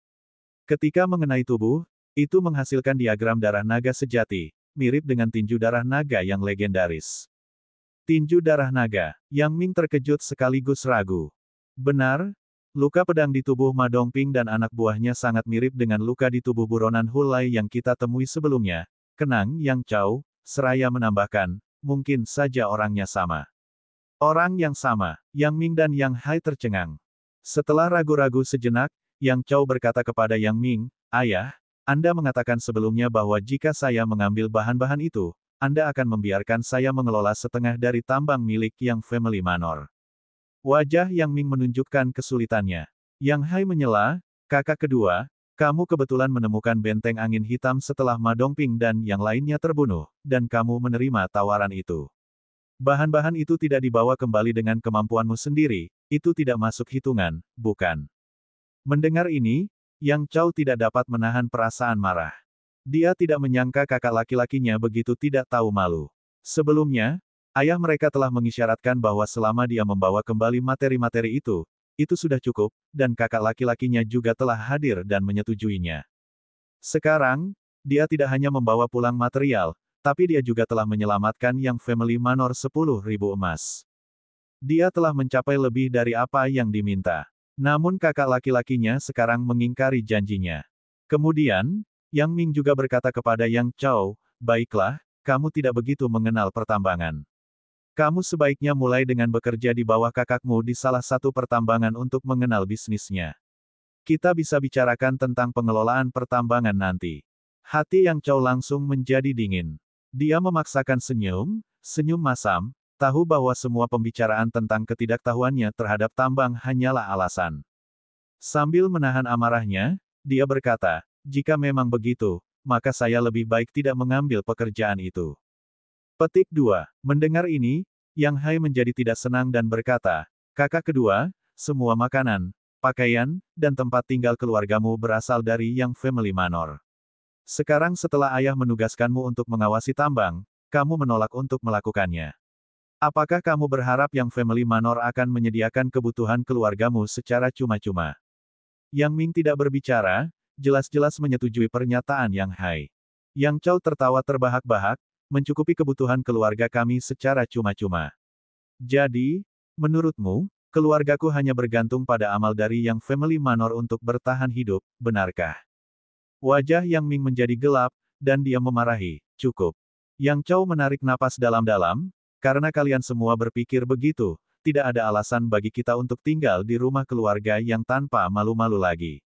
[SPEAKER 1] Ketika mengenai tubuh, itu menghasilkan diagram darah naga sejati, mirip dengan tinju darah naga yang legendaris. Tinju darah naga, Yang Ming terkejut sekaligus ragu. Benar, luka pedang di tubuh Ma Dongping dan anak buahnya sangat mirip dengan luka di tubuh buronan Hulai yang kita temui sebelumnya, kenang Yang Chao, seraya menambahkan, mungkin saja orangnya sama. Orang yang sama, Yang Ming dan Yang Hai tercengang. Setelah ragu-ragu sejenak, Yang Chao berkata kepada Yang Ming, Ayah, Anda mengatakan sebelumnya bahwa jika saya mengambil bahan-bahan itu, Anda akan membiarkan saya mengelola setengah dari tambang milik Yang Family Manor. Wajah Yang Ming menunjukkan kesulitannya. Yang Hai menyela, kakak kedua, kamu kebetulan menemukan benteng angin hitam setelah Ma Dongping dan yang lainnya terbunuh, dan kamu menerima tawaran itu. Bahan-bahan itu tidak dibawa kembali dengan kemampuanmu sendiri, itu tidak masuk hitungan, bukan? Mendengar ini, Yang Chao tidak dapat menahan perasaan marah. Dia tidak menyangka kakak laki-lakinya begitu tidak tahu malu. Sebelumnya, ayah mereka telah mengisyaratkan bahwa selama dia membawa kembali materi-materi itu sudah cukup, dan kakak laki-lakinya juga telah hadir dan menyetujuinya. Sekarang, dia tidak hanya membawa pulang material, tapi dia juga telah menyelamatkan Yang Family Manor 10.000 emas. Dia telah mencapai lebih dari apa yang diminta. Namun kakak laki-lakinya sekarang mengingkari janjinya. Kemudian, Yang Ming juga berkata kepada Yang Chao, baiklah, kamu tidak begitu mengenal pertambangan. Kamu sebaiknya mulai dengan bekerja di bawah kakakmu di salah satu pertambangan untuk mengenal bisnisnya. Kita bisa bicarakan tentang pengelolaan pertambangan nanti. Hati Yang Chao langsung menjadi dingin. Dia memaksakan senyum masam, tahu bahwa semua pembicaraan tentang ketidaktahuannya terhadap tambang hanyalah alasan. Sambil menahan amarahnya, dia berkata, jika memang begitu, maka saya lebih baik tidak mengambil pekerjaan itu. Petik 2. Mendengar ini, Yang Hai menjadi tidak senang dan berkata, kakak kedua, semua makanan, pakaian, dan tempat tinggal keluargamu berasal dari Yang Family Manor. Sekarang setelah ayah menugaskanmu untuk mengawasi tambang, kamu menolak untuk melakukannya. Apakah kamu berharap Yang Family Manor akan menyediakan kebutuhan keluargamu secara cuma-cuma? Yang Ming tidak berbicara, jelas-jelas menyetujui pernyataan Yang Hai. Yang Chao tertawa terbahak-bahak, mencukupi kebutuhan keluarga kami secara cuma-cuma. Jadi, menurutmu, keluargaku hanya bergantung pada amal dari Yang Family Manor untuk bertahan hidup, benarkah? Wajah Yang Ming menjadi gelap, dan dia memarahi, cukup. Yang Chao menarik napas dalam-dalam, karena kalian semua berpikir begitu, tidak ada alasan bagi kita untuk tinggal di rumah keluarga yang tanpa malu-malu lagi.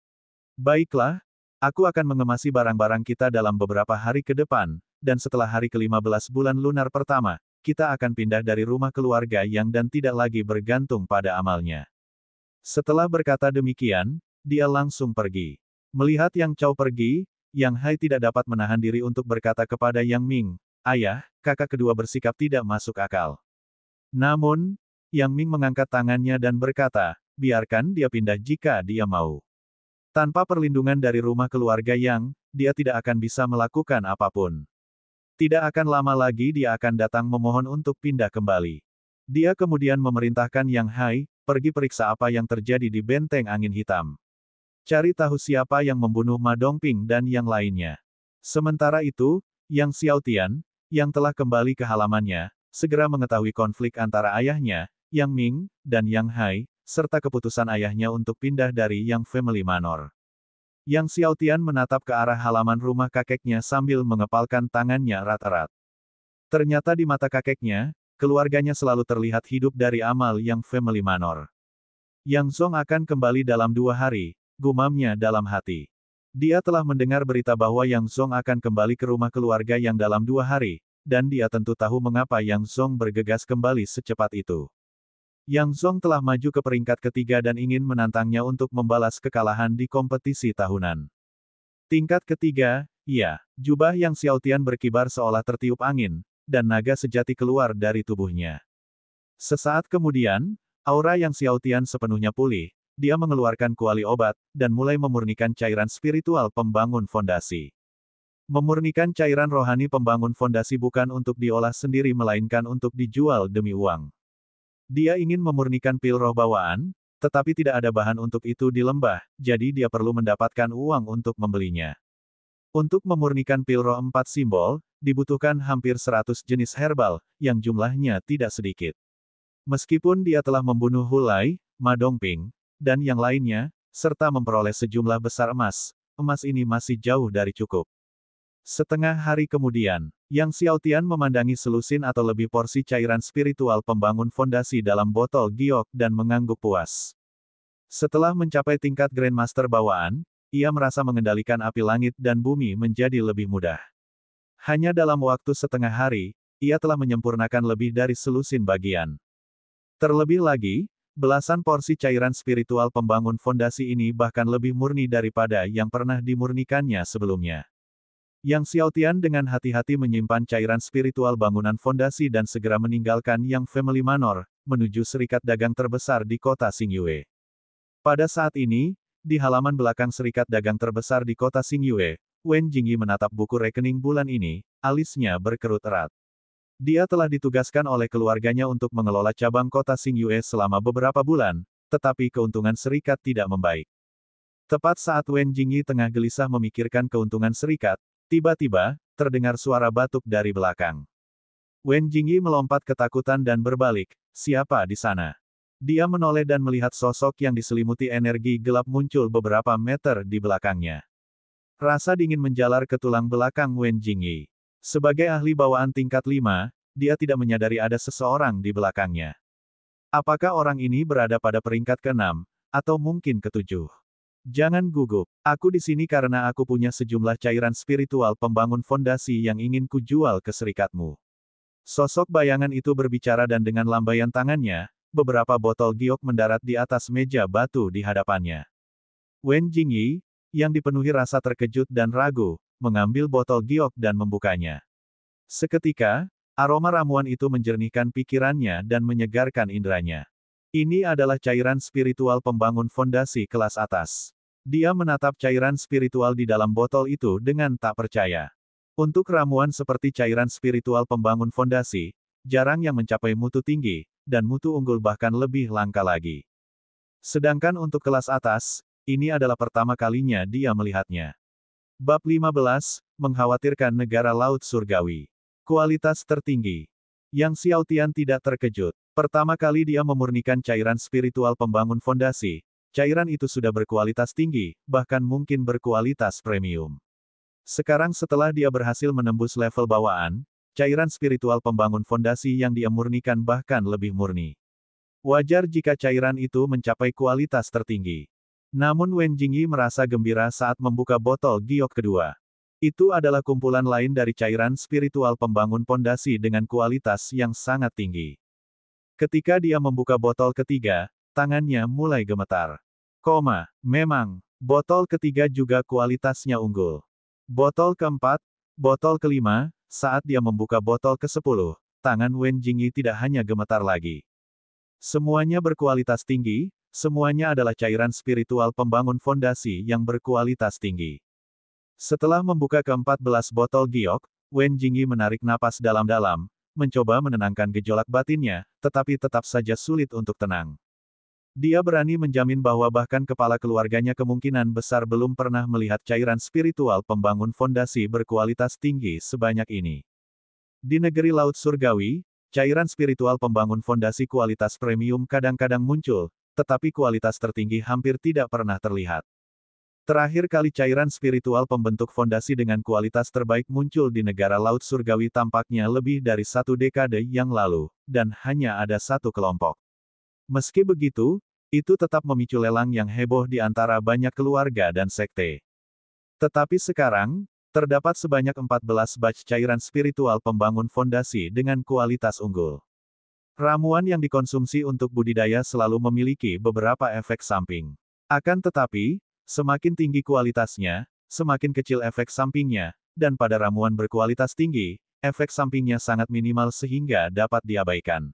[SPEAKER 1] Baiklah, aku akan mengemasi barang-barang kita dalam beberapa hari ke depan, dan setelah hari ke-15 bulan lunar pertama, kita akan pindah dari rumah keluarga yang dan tidak lagi bergantung pada amalnya. Setelah berkata demikian, dia langsung pergi. Melihat Yang Chao pergi, Yang Hai tidak dapat menahan diri untuk berkata kepada Yang Ming, "Ayah, kakak kedua bersikap tidak masuk akal." Namun, Yang Ming mengangkat tangannya dan berkata, "Biarkan dia pindah jika dia mau. Tanpa perlindungan dari rumah keluarga Yang, dia tidak akan bisa melakukan apapun. Tidak akan lama lagi dia akan datang memohon untuk pindah kembali." Dia kemudian memerintahkan Yang Hai, "Pergi periksa apa yang terjadi di benteng angin hitam. Cari tahu siapa yang membunuh Ma Dongping dan yang lainnya." Sementara itu, Yang Xiaotian, yang telah kembali ke halamannya, segera mengetahui konflik antara ayahnya, Yang Ming, dan Yang Hai, serta keputusan ayahnya untuk pindah dari Yang Family Manor. Yang Xiaotian menatap ke arah halaman rumah kakeknya sambil mengepalkan tangannya erat-erat. Ternyata di mata kakeknya, keluarganya selalu terlihat hidup dari amal Yang Family Manor. Yang Zong akan kembali dalam 2 hari, gumamnya dalam hati. Dia telah mendengar berita bahwa Yang Zong akan kembali ke rumah keluarga yang dalam 2 hari, dan dia tentu tahu mengapa Yang Zong bergegas kembali secepat itu. Yang Zong telah maju ke peringkat ketiga dan ingin menantangnya untuk membalas kekalahan di kompetisi tahunan. Tingkat ketiga, ya, jubah Yang Xiaotian berkibar seolah tertiup angin, dan naga sejati keluar dari tubuhnya. Sesaat kemudian, aura Yang Xiaotian sepenuhnya pulih, dia mengeluarkan kuali obat, dan mulai memurnikan cairan spiritual pembangun fondasi. Memurnikan cairan rohani pembangun fondasi bukan untuk diolah sendiri melainkan untuk dijual demi uang. Dia ingin memurnikan pil roh bawaan, tetapi tidak ada bahan untuk itu di lembah, jadi dia perlu mendapatkan uang untuk membelinya. Untuk memurnikan pil roh 4 simbol, dibutuhkan hampir 100 jenis herbal, yang jumlahnya tidak sedikit. Meskipun dia telah membunuh Hulai, Ma Dongping, dan yang lainnya, serta memperoleh sejumlah besar emas, emas ini masih jauh dari cukup. Setengah hari kemudian, Yang Xiaotian memandangi selusin atau lebih porsi cairan spiritual pembangun fondasi dalam botol giok dan mengangguk puas. Setelah mencapai tingkat Grandmaster bawaan, ia merasa mengendalikan api langit dan bumi menjadi lebih mudah. Hanya dalam waktu setengah hari, ia telah menyempurnakan lebih dari selusin bagian. Terlebih lagi, belasan porsi cairan spiritual pembangun fondasi ini bahkan lebih murni daripada yang pernah dimurnikannya sebelumnya. Yang Xiaotian dengan hati-hati menyimpan cairan spiritual bangunan fondasi dan segera meninggalkan Yang Family Manor, menuju serikat dagang terbesar di kota Xingyue. Pada saat ini, di halaman belakang serikat dagang terbesar di kota Xingyue, Wen Jingyi menatap buku rekening bulan ini, alisnya berkerut erat. Dia telah ditugaskan oleh keluarganya untuk mengelola cabang kota Xingyue selama beberapa bulan, tetapi keuntungan serikat tidak membaik. Tepat saat Wen Jingyi tengah gelisah memikirkan keuntungan serikat, tiba-tiba, terdengar suara batuk dari belakang. Wen Jingyi melompat ketakutan dan berbalik, "Siapa di sana?" Dia menoleh dan melihat sosok yang diselimuti energi gelap muncul beberapa meter di belakangnya. Rasa dingin menjalar ke tulang belakang Wen Jingyi. Sebagai ahli bawaan tingkat 5, dia tidak menyadari ada seseorang di belakangnya. Apakah orang ini berada pada peringkat ke-6, atau mungkin ke-7? Jangan gugup, aku di sini karena aku punya sejumlah cairan spiritual pembangun fondasi yang ingin kujual ke serikatmu. Sosok bayangan itu berbicara dan dengan lambaian tangannya, beberapa botol giok mendarat di atas meja batu di hadapannya. Wen Jingyi, yang dipenuhi rasa terkejut dan ragu, mengambil botol giok dan membukanya. Seketika, aroma ramuan itu menjernihkan pikirannya dan menyegarkan inderanya. Ini adalah cairan spiritual pembangun fondasi kelas atas. Dia menatap cairan spiritual di dalam botol itu dengan tak percaya. Untuk ramuan seperti cairan spiritual pembangun fondasi, jarang yang mencapai mutu tinggi, dan mutu unggul bahkan lebih langka lagi. Sedangkan untuk kelas atas, ini adalah pertama kalinya dia melihatnya. Bab 15, Mengkhawatirkan Negara Laut Surgawi. Kualitas tertinggi. Yang Xiaotian tidak terkejut. Pertama kali dia memurnikan cairan spiritual pembangun fondasi, cairan itu sudah berkualitas tinggi, bahkan mungkin berkualitas premium. Sekarang setelah dia berhasil menembus level bawaan, cairan spiritual pembangun fondasi yang dia murnikan bahkan lebih murni. Wajar jika cairan itu mencapai kualitas tertinggi. Namun Wen Jingyi merasa gembira saat membuka botol giok kedua. Itu adalah kumpulan lain dari cairan spiritual pembangun pondasi dengan kualitas yang sangat tinggi. Ketika dia membuka botol ketiga, tangannya mulai gemetar. Memang, botol ketiga juga kualitasnya unggul. Botol keempat, botol kelima, saat dia membuka botol ke-10, tangan Wen Jingyi tidak hanya gemetar lagi. Semuanya berkualitas tinggi, semuanya adalah cairan spiritual pembangun fondasi yang berkualitas tinggi. Setelah membuka ke-14 botol giok, Wen Jingyi menarik napas dalam-dalam, mencoba menenangkan gejolak batinnya, tetapi tetap saja sulit untuk tenang. Dia berani menjamin bahwa bahkan kepala keluarganya kemungkinan besar belum pernah melihat cairan spiritual pembangun fondasi berkualitas tinggi sebanyak ini. Di negeri Laut Surgawi, cairan spiritual pembangun fondasi kualitas premium kadang-kadang muncul, tetapi kualitas tertinggi hampir tidak pernah terlihat. Terakhir kali cairan spiritual pembentuk fondasi dengan kualitas terbaik muncul di negara Laut Surgawi tampaknya lebih dari 1 dekade yang lalu, dan hanya ada satu kelompok. Meski begitu, itu tetap memicu lelang yang heboh di antara banyak keluarga dan sekte. Tetapi sekarang, terdapat sebanyak 14 batch cairan spiritual pembangun fondasi dengan kualitas unggul. Ramuan yang dikonsumsi untuk budidaya selalu memiliki beberapa efek samping. Akan tetapi, semakin tinggi kualitasnya, semakin kecil efek sampingnya, dan pada ramuan berkualitas tinggi, efek sampingnya sangat minimal sehingga dapat diabaikan.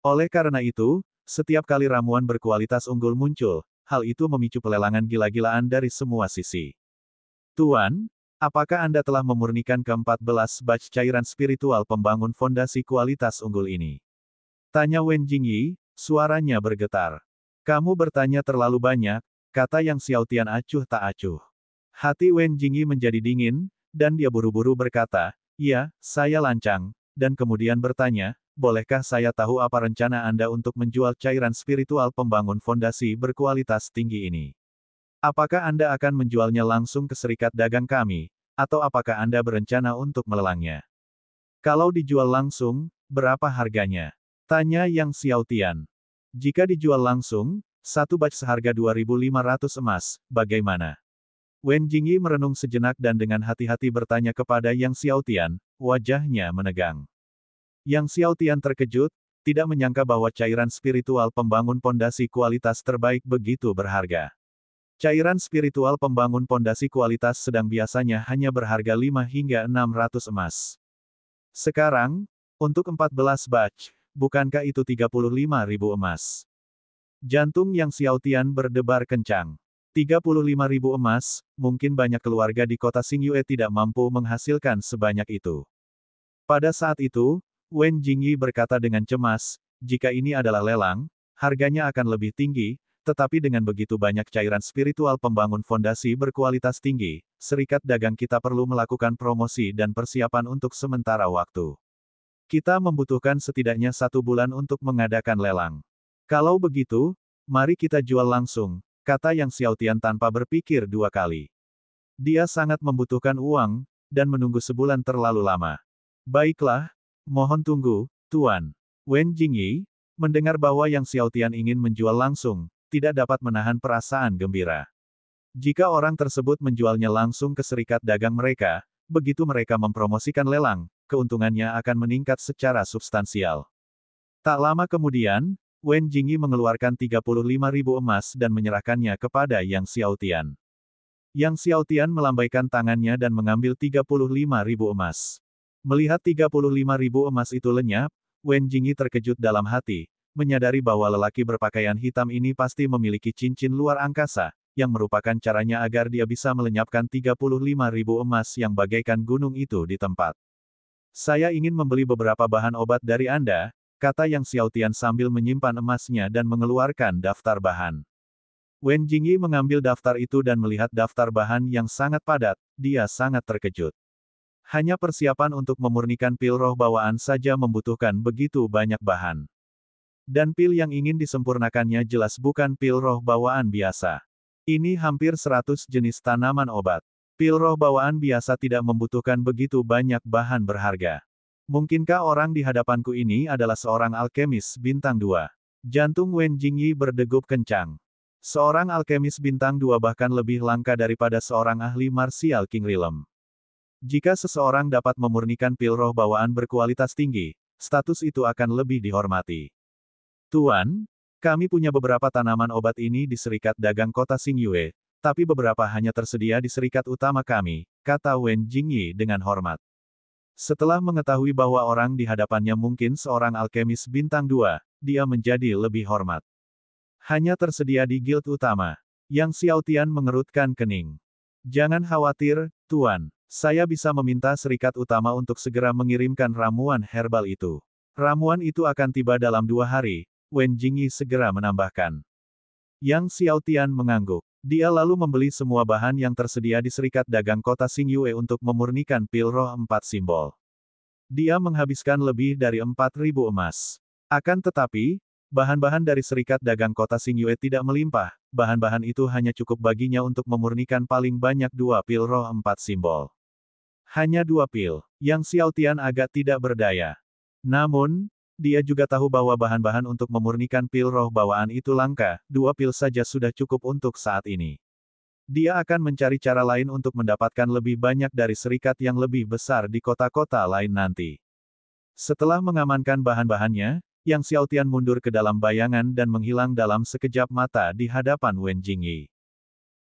[SPEAKER 1] Oleh karena itu, setiap kali ramuan berkualitas unggul muncul, hal itu memicu pelelangan gila-gilaan dari semua sisi. Tuan, apakah Anda telah memurnikan ke-14 batch cairan spiritual pembangun fondasi kualitas unggul ini? Tanya Wen Jingyi, suaranya bergetar. Kamu bertanya terlalu banyak, kata Yang Xiaotian acuh tak acuh. Hati Wen Jingyi menjadi dingin, dan dia buru-buru berkata, "Ya, saya lancang," dan kemudian bertanya, "Bolehkah saya tahu apa rencana Anda untuk menjual cairan spiritual pembangun fondasi berkualitas tinggi ini? Apakah Anda akan menjualnya langsung ke serikat dagang kami, atau apakah Anda berencana untuk melelangnya? Kalau dijual langsung, berapa harganya?" Tanya Yang Xiaotian. Jika dijual langsung, satu batch seharga 2.500 emas, bagaimana? Wen Jingyi merenung sejenak dan dengan hati-hati bertanya kepada Yang Xiaotian, wajahnya menegang. Yang Xiaotian terkejut, tidak menyangka bahwa cairan spiritual pembangun pondasi kualitas terbaik begitu berharga. Cairan spiritual pembangun pondasi kualitas sedang biasanya hanya berharga 5 hingga 600 emas. Sekarang, untuk 14 batch, bukankah itu 35.000 emas? Jantung Yang Xiaotian berdebar kencang. 35.000 emas, mungkin banyak keluarga di kota Xingyue tidak mampu menghasilkan sebanyak itu. Pada saat itu, Wen Jingyi berkata dengan cemas, jika ini adalah lelang, harganya akan lebih tinggi, tetapi dengan begitu banyak cairan spiritual pembangun fondasi berkualitas tinggi, serikat dagang kita perlu melakukan promosi dan persiapan untuk sementara waktu. Kita membutuhkan setidaknya 1 bulan untuk mengadakan lelang. Kalau begitu, mari kita jual langsung, kata Yang Xiaotian tanpa berpikir 2 kali. Dia sangat membutuhkan uang, dan menunggu sebulan terlalu lama. Baiklah, mohon tunggu, Tuan. Wen Jingyi, mendengar bahwa Yang Xiaotian ingin menjual langsung, tidak dapat menahan perasaan gembira. Jika orang tersebut menjualnya langsung ke serikat dagang mereka, begitu mereka mempromosikan lelang, keuntungannya akan meningkat secara substansial. Tak lama kemudian, Wen Jingyi mengeluarkan 35.000 emas dan menyerahkannya kepada Yang Xiaotian. Yang Xiaotian melambaikan tangannya dan mengambil 35.000 emas. Melihat 35.000 emas itu lenyap, Wen Jingyi terkejut dalam hati, menyadari bahwa lelaki berpakaian hitam ini pasti memiliki cincin luar angkasa, yang merupakan caranya agar dia bisa melenyapkan 35.000 emas yang bagaikan gunung itu di tempat. Saya ingin membeli beberapa bahan obat dari Anda, kata Yang Xiaotian sambil menyimpan emasnya dan mengeluarkan daftar bahan. Wen Jingyi mengambil daftar itu dan melihat daftar bahan yang sangat padat, dia sangat terkejut. Hanya persiapan untuk memurnikan pil roh bawaan saja membutuhkan begitu banyak bahan. Dan pil yang ingin disempurnakannya jelas bukan pil roh bawaan biasa. Ini hampir 100 jenis tanaman obat. Pil roh bawaan biasa tidak membutuhkan begitu banyak bahan berharga. Mungkinkah orang di hadapanku ini adalah seorang alkemis bintang 2? Jantung Wen Jingyi berdegup kencang. Seorang alkemis bintang 2 bahkan lebih langka daripada seorang ahli marsial King Rilem. Jika seseorang dapat memurnikan pil roh bawaan berkualitas tinggi, status itu akan lebih dihormati. Tuan, kami punya beberapa tanaman obat ini di serikat dagang kota Xingyue, tapi beberapa hanya tersedia di serikat utama kami, kata Wen Jingyi dengan hormat. Setelah mengetahui bahwa orang di hadapannya mungkin seorang alkemis bintang 2, dia menjadi lebih hormat. Hanya tersedia di guild utama. Yang Xiaotian mengerutkan kening. Jangan khawatir, Tuan. Saya bisa meminta serikat utama untuk segera mengirimkan ramuan herbal itu. Ramuan itu akan tiba dalam 2 hari, Wen Jingyi segera menambahkan. Yang Xiaotian mengangguk. Dia lalu membeli semua bahan yang tersedia di serikat dagang kota Xingyue untuk memurnikan pil roh 4 simbol. Dia menghabiskan lebih dari 4.000 emas. Akan tetapi, bahan-bahan dari serikat dagang kota Xingyue tidak melimpah, bahan-bahan itu hanya cukup baginya untuk memurnikan paling banyak 2 pil roh 4 simbol. Hanya 2 pil, yang Xiaotian agak tidak berdaya. Namun, dia juga tahu bahwa bahan-bahan untuk memurnikan pil roh bawaan itu langka, 2 pil saja sudah cukup untuk saat ini. Dia akan mencari cara lain untuk mendapatkan lebih banyak dari serikat yang lebih besar di kota-kota lain nanti. Setelah mengamankan bahan-bahannya, Yang Xiaotian mundur ke dalam bayangan dan menghilang dalam sekejap mata di hadapan Wen Jingyi.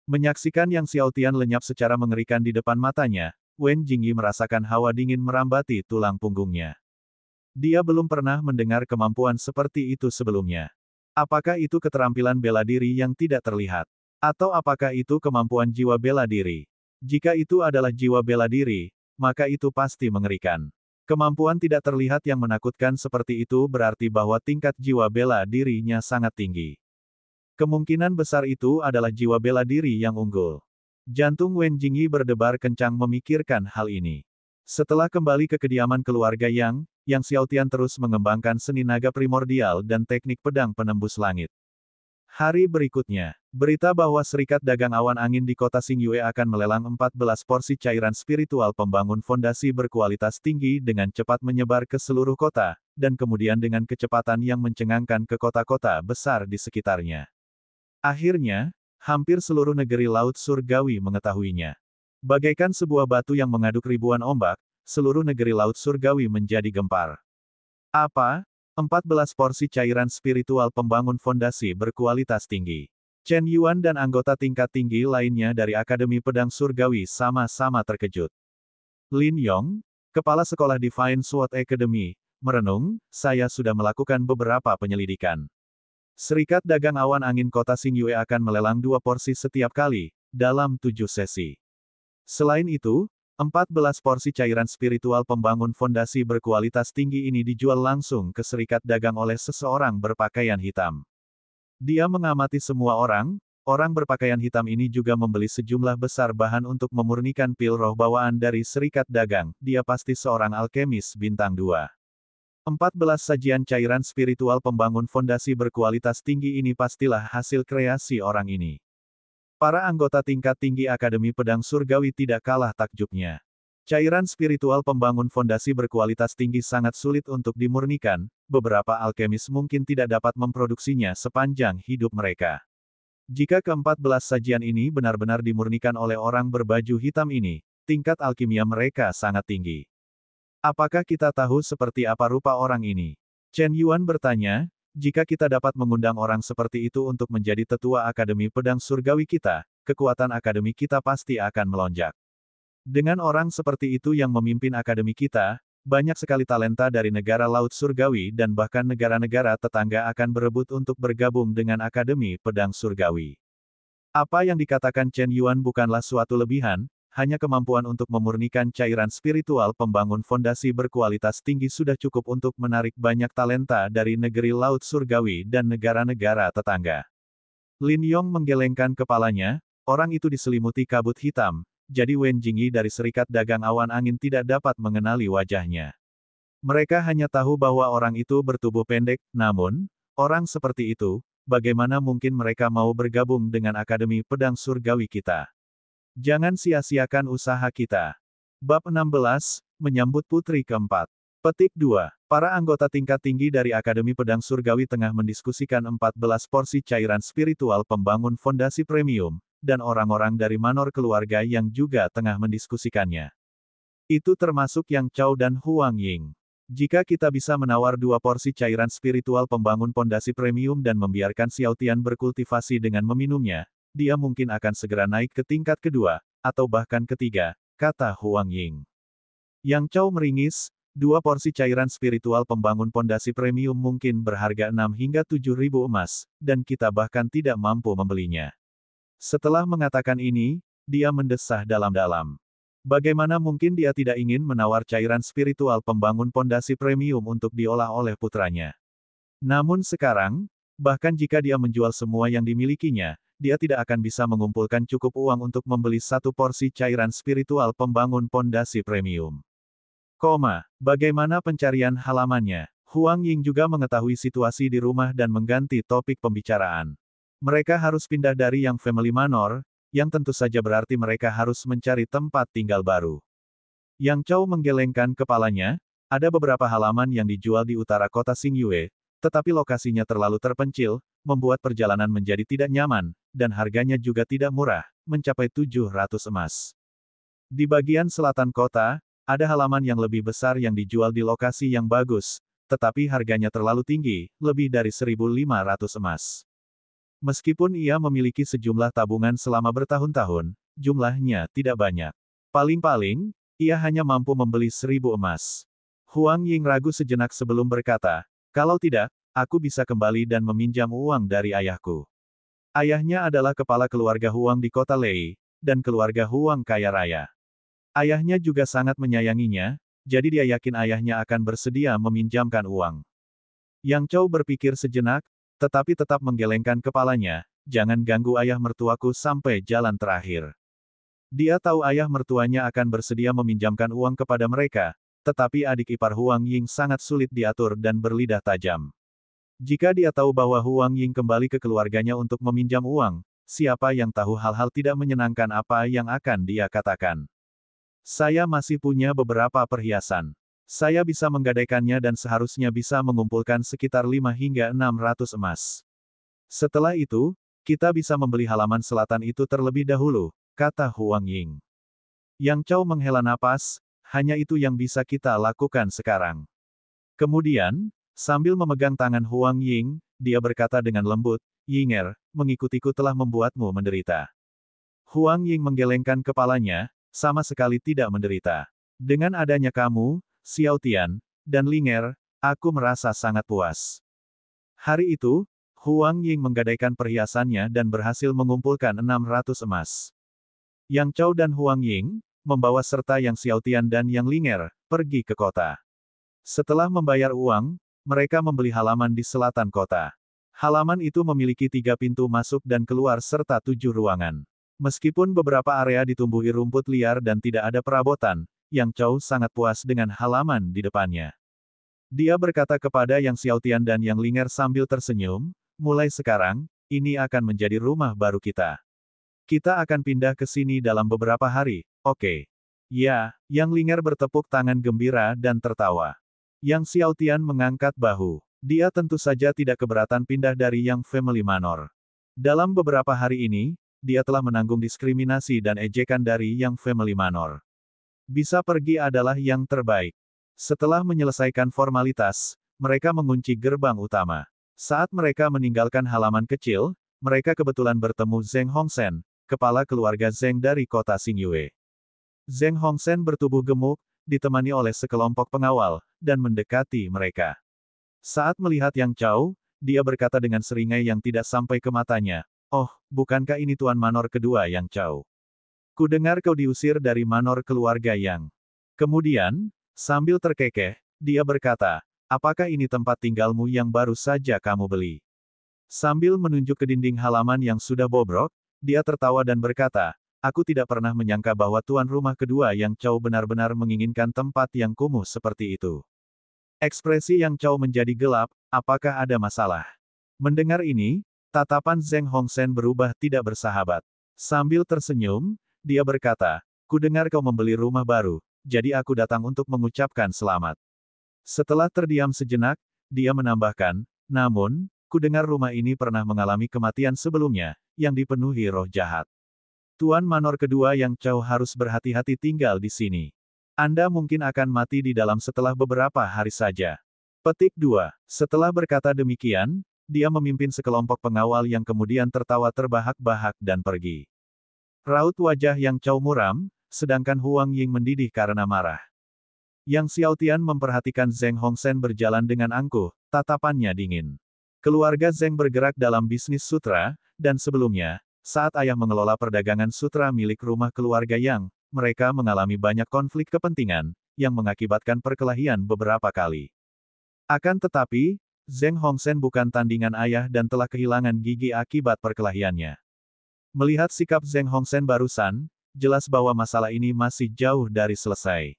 [SPEAKER 1] Menyaksikan Yang Xiaotian lenyap secara mengerikan di depan matanya, Wen Jingyi merasakan hawa dingin merambati tulang punggungnya. Dia belum pernah mendengar kemampuan seperti itu sebelumnya. Apakah itu keterampilan bela diri yang tidak terlihat? Atau apakah itu kemampuan jiwa bela diri? Jika itu adalah jiwa bela diri, maka itu pasti mengerikan. Kemampuan tidak terlihat yang menakutkan seperti itu berarti bahwa tingkat jiwa bela dirinya sangat tinggi. Kemungkinan besar itu adalah jiwa bela diri yang unggul. Jantung Wen Jingyi berdebar kencang memikirkan hal ini. Setelah kembali ke kediaman keluarga Yang Xiaotian terus mengembangkan seni naga primordial dan teknik pedang penembus langit. Hari berikutnya, berita bahwa Serikat Dagang Awan Angin di kota Xingyue akan melelang 14 porsi cairan spiritual pembangun fondasi berkualitas tinggi dengan cepat menyebar ke seluruh kota, dan kemudian dengan kecepatan yang mencengangkan ke kota-kota besar di sekitarnya. Akhirnya, hampir seluruh negeri Laut Surgawi mengetahuinya. Bagaikan sebuah batu yang mengaduk ribuan ombak, seluruh negeri Laut Surgawi menjadi gempar. Apa? 14 porsi cairan spiritual pembangun fondasi berkualitas tinggi. Chen Yuan dan anggota tingkat tinggi lainnya dari Akademi Pedang Surgawi sama-sama terkejut. Lin Yong, kepala sekolah Divine Sword Academy, merenung, saya sudah melakukan beberapa penyelidikan. Serikat Dagang Awan Angin Kota Xingyue akan melelang 2 porsi setiap kali, dalam 7 sesi. Selain itu, 14 porsi cairan spiritual pembangun fondasi berkualitas tinggi ini dijual langsung ke Serikat Dagang oleh seseorang berpakaian hitam. Dia mengamati semua orang berpakaian hitam ini juga membeli sejumlah besar bahan untuk memurnikan pil roh bawaan dari Serikat Dagang, dia pasti seorang alkemis bintang 2. 14 sajian cairan spiritual pembangun fondasi berkualitas tinggi ini pastilah hasil kreasi orang ini. Para anggota tingkat tinggi Akademi Pedang Surgawi tidak kalah takjubnya. Cairan spiritual pembangun fondasi berkualitas tinggi sangat sulit untuk dimurnikan, beberapa alkemis mungkin tidak dapat memproduksinya sepanjang hidup mereka. Jika ke-14 sajian ini benar-benar dimurnikan oleh orang berbaju hitam ini, tingkat alkimia mereka sangat tinggi. Apakah kita tahu seperti apa rupa orang ini? Chen Yuan bertanya, jika kita dapat mengundang orang seperti itu untuk menjadi tetua Akademi Pedang Surgawi kita, kekuatan akademi kita pasti akan melonjak. Dengan orang seperti itu yang memimpin akademi kita, banyak sekali talenta dari negara Laut Surgawi dan bahkan negara-negara tetangga akan berebut untuk bergabung dengan Akademi Pedang Surgawi. Apa yang dikatakan Chen Yuan bukanlah suatu lebihan, hanya kemampuan untuk memurnikan cairan spiritual pembangun fondasi berkualitas tinggi sudah cukup untuk menarik banyak talenta dari negeri Laut Surgawi dan negara-negara tetangga. Lin Yong menggelengkan kepalanya, orang itu diselimuti kabut hitam, jadi Wen Jingyi dari Serikat Dagang Awan Angin tidak dapat mengenali wajahnya. Mereka hanya tahu bahwa orang itu bertubuh pendek, namun, orang seperti itu, bagaimana mungkin mereka mau bergabung dengan Akademi Pedang Surgawi kita? Jangan sia-siakan usaha kita. Bab 16, Menyambut Putri keempat. Petik 2. Para anggota tingkat tinggi dari Akademi Pedang Surgawi tengah mendiskusikan 14 porsi cairan spiritual pembangun fondasi premium, dan orang-orang dari Manor keluarga yang juga tengah mendiskusikannya. Itu termasuk Yang Chao dan Huang Ying. Jika kita bisa menawar 2 porsi cairan spiritual pembangun fondasi premium dan membiarkan Xiao Tian berkultivasi dengan meminumnya, dia mungkin akan segera naik ke tingkat kedua, atau bahkan ketiga, kata Huang Ying. Yang Chao meringis. 2 porsi cairan spiritual pembangun pondasi premium mungkin berharga 6 hingga 7.000 emas, dan kita bahkan tidak mampu membelinya. Setelah mengatakan ini, dia mendesah dalam-dalam. Bagaimana mungkin dia tidak ingin menawar cairan spiritual pembangun pondasi premium untuk diolah oleh putranya? Namun sekarang, bahkan jika dia menjual semua yang dimilikinya, dia tidak akan bisa mengumpulkan cukup uang untuk membeli 1 porsi cairan spiritual pembangun pondasi premium. Bagaimana pencarian halamannya? Huang Ying juga mengetahui situasi di rumah dan mengganti topik pembicaraan. Mereka harus pindah dari Yang Family Manor, yang tentu saja berarti mereka harus mencari tempat tinggal baru. Yang Chao menggelengkan kepalanya, ada beberapa halaman yang dijual di utara kota Xingyue, tetapi lokasinya terlalu terpencil, membuat perjalanan menjadi tidak nyaman, dan harganya juga tidak murah, mencapai 700 emas. Di bagian selatan kota, ada halaman yang lebih besar yang dijual di lokasi yang bagus, tetapi harganya terlalu tinggi, lebih dari 1.500 emas. Meskipun ia memiliki sejumlah tabungan selama bertahun-tahun, jumlahnya tidak banyak. Paling-paling, ia hanya mampu membeli 1.000 emas. Huang Ying ragu sejenak sebelum berkata, kalau tidak, aku bisa kembali dan meminjam uang dari ayahku. Ayahnya adalah kepala keluarga Huang di kota Lei, dan keluarga Huang kaya raya. Ayahnya juga sangat menyayanginya, jadi dia yakin ayahnya akan bersedia meminjamkan uang. Yang Chao berpikir sejenak, tetapi tetap menggelengkan kepalanya, jangan ganggu ayah mertuaku sampai jalan terakhir. Dia tahu ayah mertuanya akan bersedia meminjamkan uang kepada mereka, tetapi adik ipar Huang Ying sangat sulit diatur dan berlidah tajam. Jika dia tahu bahwa Huang Ying kembali ke keluarganya untuk meminjam uang, siapa yang tahu hal-hal tidak menyenangkan apa yang akan dia katakan. Saya masih punya beberapa perhiasan. Saya bisa menggadaikannya dan seharusnya bisa mengumpulkan sekitar 5 hingga 600 emas. Setelah itu, kita bisa membeli halaman selatan itu terlebih dahulu, kata Huang Ying. Yang Chao menghela napas, hanya itu yang bisa kita lakukan sekarang. Kemudian, sambil memegang tangan Huang Ying, dia berkata dengan lembut, Yinger, mengikutiku telah membuatmu menderita. Huang Ying menggelengkan kepalanya, sama sekali tidak menderita. Dengan adanya kamu, Xiao Tian, dan Linger, aku merasa sangat puas. Hari itu, Huang Ying menggadaikan perhiasannya dan berhasil mengumpulkan 600 emas. Yang Chao dan Huang Ying, membawa serta Yang Xiao Tian dan Yang Linger, pergi ke kota. Setelah membayar uang, mereka membeli halaman di selatan kota. Halaman itu memiliki 3 pintu masuk dan keluar serta 7 ruangan. Meskipun beberapa area ditumbuhi rumput liar dan tidak ada perabotan, Yang Chao sangat puas dengan halaman di depannya. Dia berkata kepada Yang Xiao Tian dan Yang Linger sambil tersenyum, mulai sekarang, ini akan menjadi rumah baru kita. Kita akan pindah ke sini dalam beberapa hari, oke? Ya, Yang Linger bertepuk tangan gembira dan tertawa. Yang Xiao Tian mengangkat bahu. Dia tentu saja tidak keberatan pindah dari Yang Family Manor. Dalam beberapa hari ini, dia telah menanggung diskriminasi dan ejekan dari Yang Family Manor. Bisa pergi adalah yang terbaik. Setelah menyelesaikan formalitas, mereka mengunci gerbang utama. Saat mereka meninggalkan halaman kecil, mereka kebetulan bertemu Zheng Hongsen, kepala keluarga Zheng dari kota Xingyue. Zheng Hongsen bertubuh gemuk, ditemani oleh sekelompok pengawal, dan mendekati mereka. Saat melihat Yang Chao, dia berkata dengan seringai yang tidak sampai ke matanya, oh, bukankah ini Tuan Manor kedua Yang Chao? Kudengar kau diusir dari Manor keluarga Yang. Kemudian, sambil terkekeh, dia berkata, apakah ini tempat tinggalmu yang baru saja kamu beli? Sambil menunjuk ke dinding halaman yang sudah bobrok, dia tertawa dan berkata, aku tidak pernah menyangka bahwa tuan rumah kedua Yang Chao benar-benar menginginkan tempat yang kumuh seperti itu. Ekspresi Yang Chao menjadi gelap, apakah ada masalah? Mendengar ini, tatapan Zheng Hongsen berubah tidak bersahabat. Sambil tersenyum, dia berkata, kudengar kau membeli rumah baru, jadi aku datang untuk mengucapkan selamat. Setelah terdiam sejenak, dia menambahkan, namun, kudengar rumah ini pernah mengalami kematian sebelumnya, yang dipenuhi roh jahat. Tuan Manor kedua Yang Chow harus berhati-hati tinggal di sini. Anda mungkin akan mati di dalam setelah beberapa hari saja. Petik 2. Setelah berkata demikian, dia memimpin sekelompok pengawal yang kemudian tertawa terbahak-bahak dan pergi. Raut wajah Yang Chow muram, sedangkan Huang Ying mendidih karena marah. Yang Xiaotian memperhatikan Zheng Hongsen berjalan dengan angkuh, tatapannya dingin. Keluarga Zheng bergerak dalam bisnis sutra, dan sebelumnya, saat ayah mengelola perdagangan sutra milik rumah keluarga Yang, mereka mengalami banyak konflik kepentingan, yang mengakibatkan perkelahian beberapa kali. Akan tetapi, Zheng Hongsen bukan tandingan ayah dan telah kehilangan gigi akibat perkelahiannya. Melihat sikap Zheng Hongsen barusan, jelas bahwa masalah ini masih jauh dari selesai.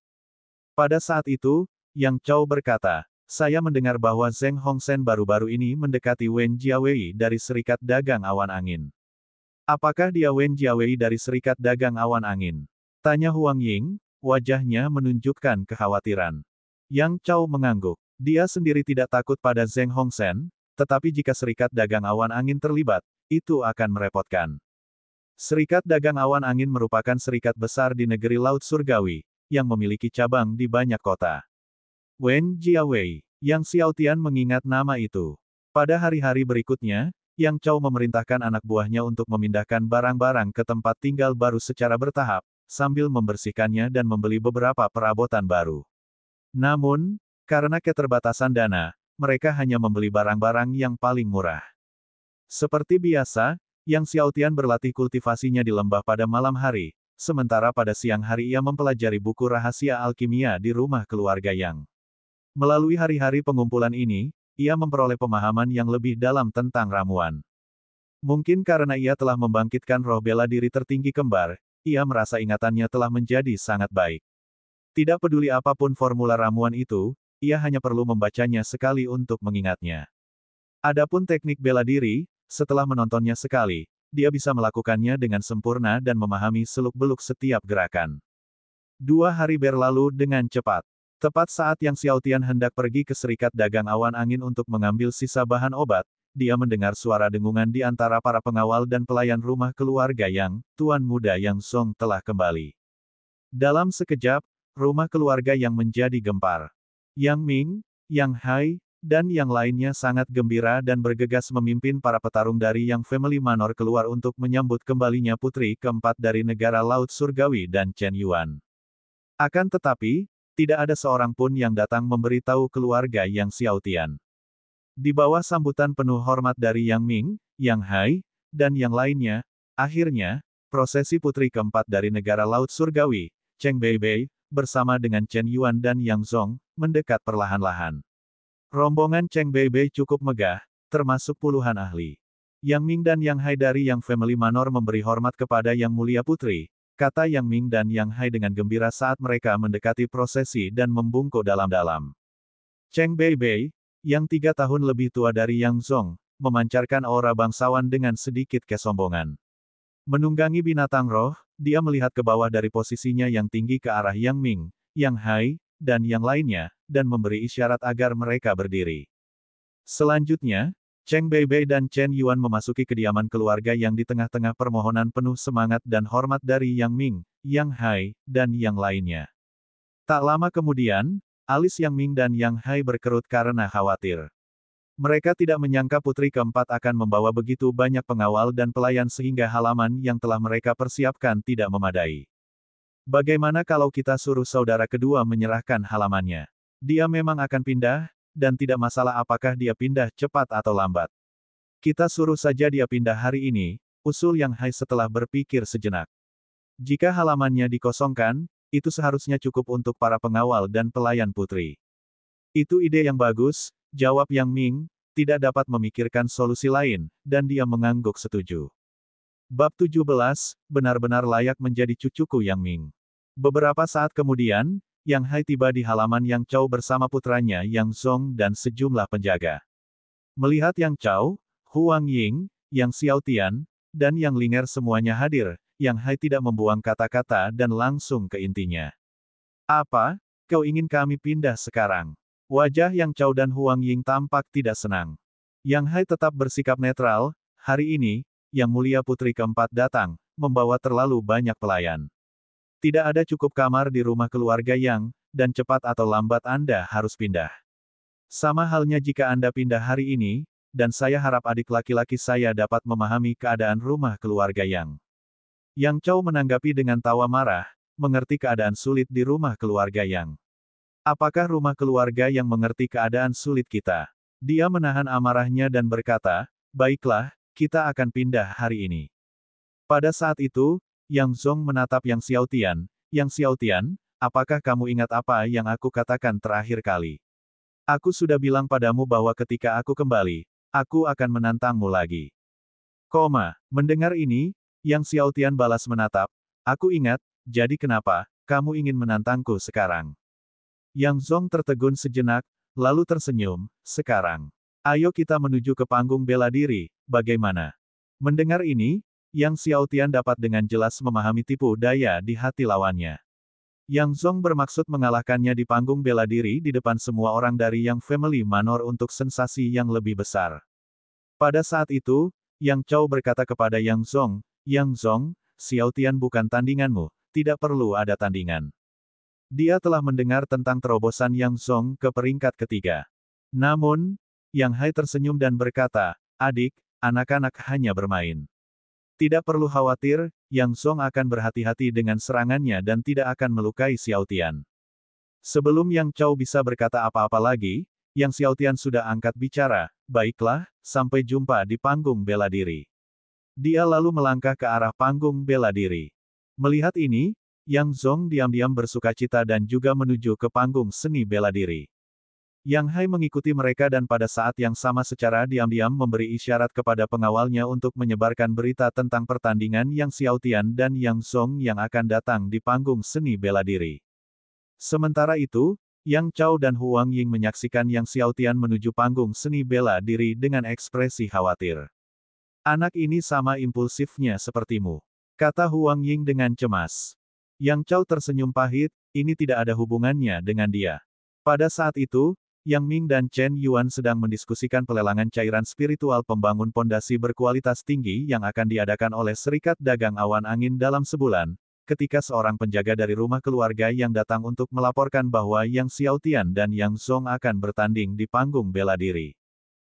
[SPEAKER 1] Pada saat itu, Yang Chow berkata, saya mendengar bahwa Zheng Hongsen baru-baru ini mendekati Wen Jiawei dari Serikat Dagang Awan Angin. Apakah dia Wen Jiawei dari Serikat Dagang Awan Angin? Tanya Huang Ying, wajahnya menunjukkan kekhawatiran. Yang Chow mengangguk. Dia sendiri tidak takut pada Zheng Hongsen, tetapi jika Serikat Dagang Awan Angin terlibat, itu akan merepotkan. Serikat Dagang Awan Angin merupakan serikat besar di negeri Laut Surgawi, yang memiliki cabang di banyak kota. Wen Jiawei, Yang Xiaotian mengingat nama itu. Pada hari-hari berikutnya, Yang Chow memerintahkan anak buahnya untuk memindahkan barang-barang ke tempat tinggal baru secara bertahap, sambil membersihkannya dan membeli beberapa perabotan baru. Namun, karena keterbatasan dana, mereka hanya membeli barang-barang yang paling murah. Seperti biasa, Yang Xiaotian berlatih kultivasinya di lembah pada malam hari, sementara pada siang hari ia mempelajari buku rahasia alkimia di rumah keluarga Yang. Melalui hari-hari pengumpulan ini, ia memperoleh pemahaman yang lebih dalam tentang ramuan. Mungkin karena ia telah membangkitkan roh bela diri tertinggi kembar, ia merasa ingatannya telah menjadi sangat baik. Tidak peduli apapun formula ramuan itu, ia hanya perlu membacanya sekali untuk mengingatnya. Adapun teknik bela diri, setelah menontonnya sekali, dia bisa melakukannya dengan sempurna dan memahami seluk-beluk setiap gerakan. 2 hari berlalu dengan cepat. Tepat saat Yang Xiaotian hendak pergi ke Serikat Dagang Awan Angin untuk mengambil sisa bahan obat, dia mendengar suara dengungan di antara para pengawal dan pelayan rumah keluarga Yang, Tuan Muda Yang Song telah kembali. Dalam sekejap, rumah keluarga Yang menjadi gempar. Yang Ming, Yang Hai, dan yang lainnya sangat gembira dan bergegas memimpin para petarung dari Yang Family Manor keluar untuk menyambut kembalinya putri keempat dari negara Laut Surgawi dan Chen Yuan. Akan tetapi, tidak ada seorang pun yang datang memberitahu keluarga Yang Xiaotian. Di bawah sambutan penuh hormat dari Yang Ming, Yang Hai, dan yang lainnya, akhirnya, prosesi putri keempat dari negara Laut Surgawi, Cheng Beibei, bersama dengan Chen Yuan dan Yang Zong, mendekat perlahan-lahan. Rombongan Cheng Beibei cukup megah, termasuk puluhan ahli. Yang Ming dan Yang Hai dari Yang Family Manor memberi hormat kepada Yang Mulia Putri, kata Yang Ming dan Yang Hai dengan gembira saat mereka mendekati prosesi dan membungkuk dalam-dalam. Cheng Beibei, yang 3 tahun lebih tua dari Yang Zong, memancarkan aura bangsawan dengan sedikit kesombongan. Menunggangi binatang roh, dia melihat ke bawah dari posisinya yang tinggi ke arah Yang Ming, Yang Hai, dan yang lainnya, dan memberi isyarat agar mereka berdiri. Selanjutnya, Cheng Beibei dan Chen Yuan memasuki kediaman keluarga yang di tengah-tengah permohonan penuh semangat dan hormat dari Yang Ming, Yang Hai, dan yang lainnya. Tak lama kemudian, alis Yang Ming dan Yang Hai berkerut karena khawatir. Mereka tidak menyangka putri keempat akan membawa begitu banyak pengawal dan pelayan sehingga halaman yang telah mereka persiapkan tidak memadai. Bagaimana kalau kita suruh saudara kedua menyerahkan halamannya? Dia memang akan pindah, dan tidak masalah apakah dia pindah cepat atau lambat. Kita suruh saja dia pindah hari ini, usul Yang Hai setelah berpikir sejenak. Jika halamannya dikosongkan, itu seharusnya cukup untuk para pengawal dan pelayan putri. Itu ide yang bagus, jawab Yang Ming, tidak dapat memikirkan solusi lain, dan dia mengangguk setuju. Bab 17, benar-benar layak menjadi cucuku Yang Ming. Beberapa saat kemudian, Yang Hai tiba di halaman Yang Chow bersama putranya Yang Zong dan sejumlah penjaga. Melihat Yang Chow, Huang Ying, Yang Xiaotian, dan Yang Linger semuanya hadir, Yang Hai tidak membuang kata-kata dan langsung ke intinya. Apa, kau ingin kami pindah sekarang? Wajah Yang Chao dan Huang Ying tampak tidak senang. Yang Hai tetap bersikap netral, hari ini, Yang Mulia Putri keempat datang, membawa terlalu banyak pelayan. Tidak ada cukup kamar di rumah keluarga Yang, dan cepat atau lambat Anda harus pindah. Sama halnya jika Anda pindah hari ini, dan saya harap adik laki-laki saya dapat memahami keadaan rumah keluarga Yang. Yang Chao menanggapi dengan tawa marah, mengerti keadaan sulit di rumah keluarga Yang. Apakah rumah keluarga yang mengerti keadaan sulit kita? Dia menahan amarahnya dan berkata, baiklah, kita akan pindah hari ini. Pada saat itu, Yang Zong menatap Yang Xiaotian, Yang Xiaotian, apakah kamu ingat apa yang aku katakan terakhir kali? Aku sudah bilang padamu bahwa ketika aku kembali, aku akan menantangmu lagi. Mendengar ini, Yang Xiaotian balas menatap, aku ingat, jadi kenapa, kamu ingin menantangku sekarang? Yang Zong tertegun sejenak, lalu tersenyum, sekarang. Ayo kita menuju ke panggung bela diri, bagaimana? Mendengar ini, Yang Xiaotian dapat dengan jelas memahami tipu daya di hati lawannya. Yang Zong bermaksud mengalahkannya di panggung bela diri di depan semua orang dari Yang Family Manor untuk sensasi yang lebih besar. Pada saat itu, Yang Chao berkata kepada Yang Zong, Xiaotian bukan tandinganmu, tidak perlu ada tandingan. Dia telah mendengar tentang terobosan Yang Zong ke peringkat ketiga. Namun, Yang Hai tersenyum dan berkata, adik, anak-anak hanya bermain. Tidak perlu khawatir, Yang Zong akan berhati-hati dengan serangannya dan tidak akan melukai Xiaotian. Sebelum Yang Chao bisa berkata apa-apa lagi, Yang Xiaotian sudah angkat bicara, baiklah, sampai jumpa di panggung bela diri. Dia lalu melangkah ke arah panggung bela diri. Melihat ini, Yang Zong diam-diam bersukacita dan juga menuju ke panggung seni bela diri. Yang Hai mengikuti mereka dan pada saat yang sama secara diam-diam memberi isyarat kepada pengawalnya untuk menyebarkan berita tentang pertandingan Yang Xiaotian dan Yang Zong yang akan datang di panggung seni bela diri. Sementara itu, Yang Chao dan Huang Ying menyaksikan Yang Xiaotian menuju panggung seni bela diri dengan ekspresi khawatir. Anak ini sama impulsifnya sepertimu, kata Huang Ying dengan cemas. Yang Chao tersenyum pahit, ini tidak ada hubungannya dengan dia. Pada saat itu, Yang Ming dan Chen Yuan sedang mendiskusikan pelelangan cairan spiritual pembangun pondasi berkualitas tinggi yang akan diadakan oleh Serikat Dagang Awan Angin dalam sebulan, ketika seorang penjaga dari rumah keluarga yang datang untuk melaporkan bahwa Yang Xiaotian dan Yang Zong akan bertanding di panggung bela diri.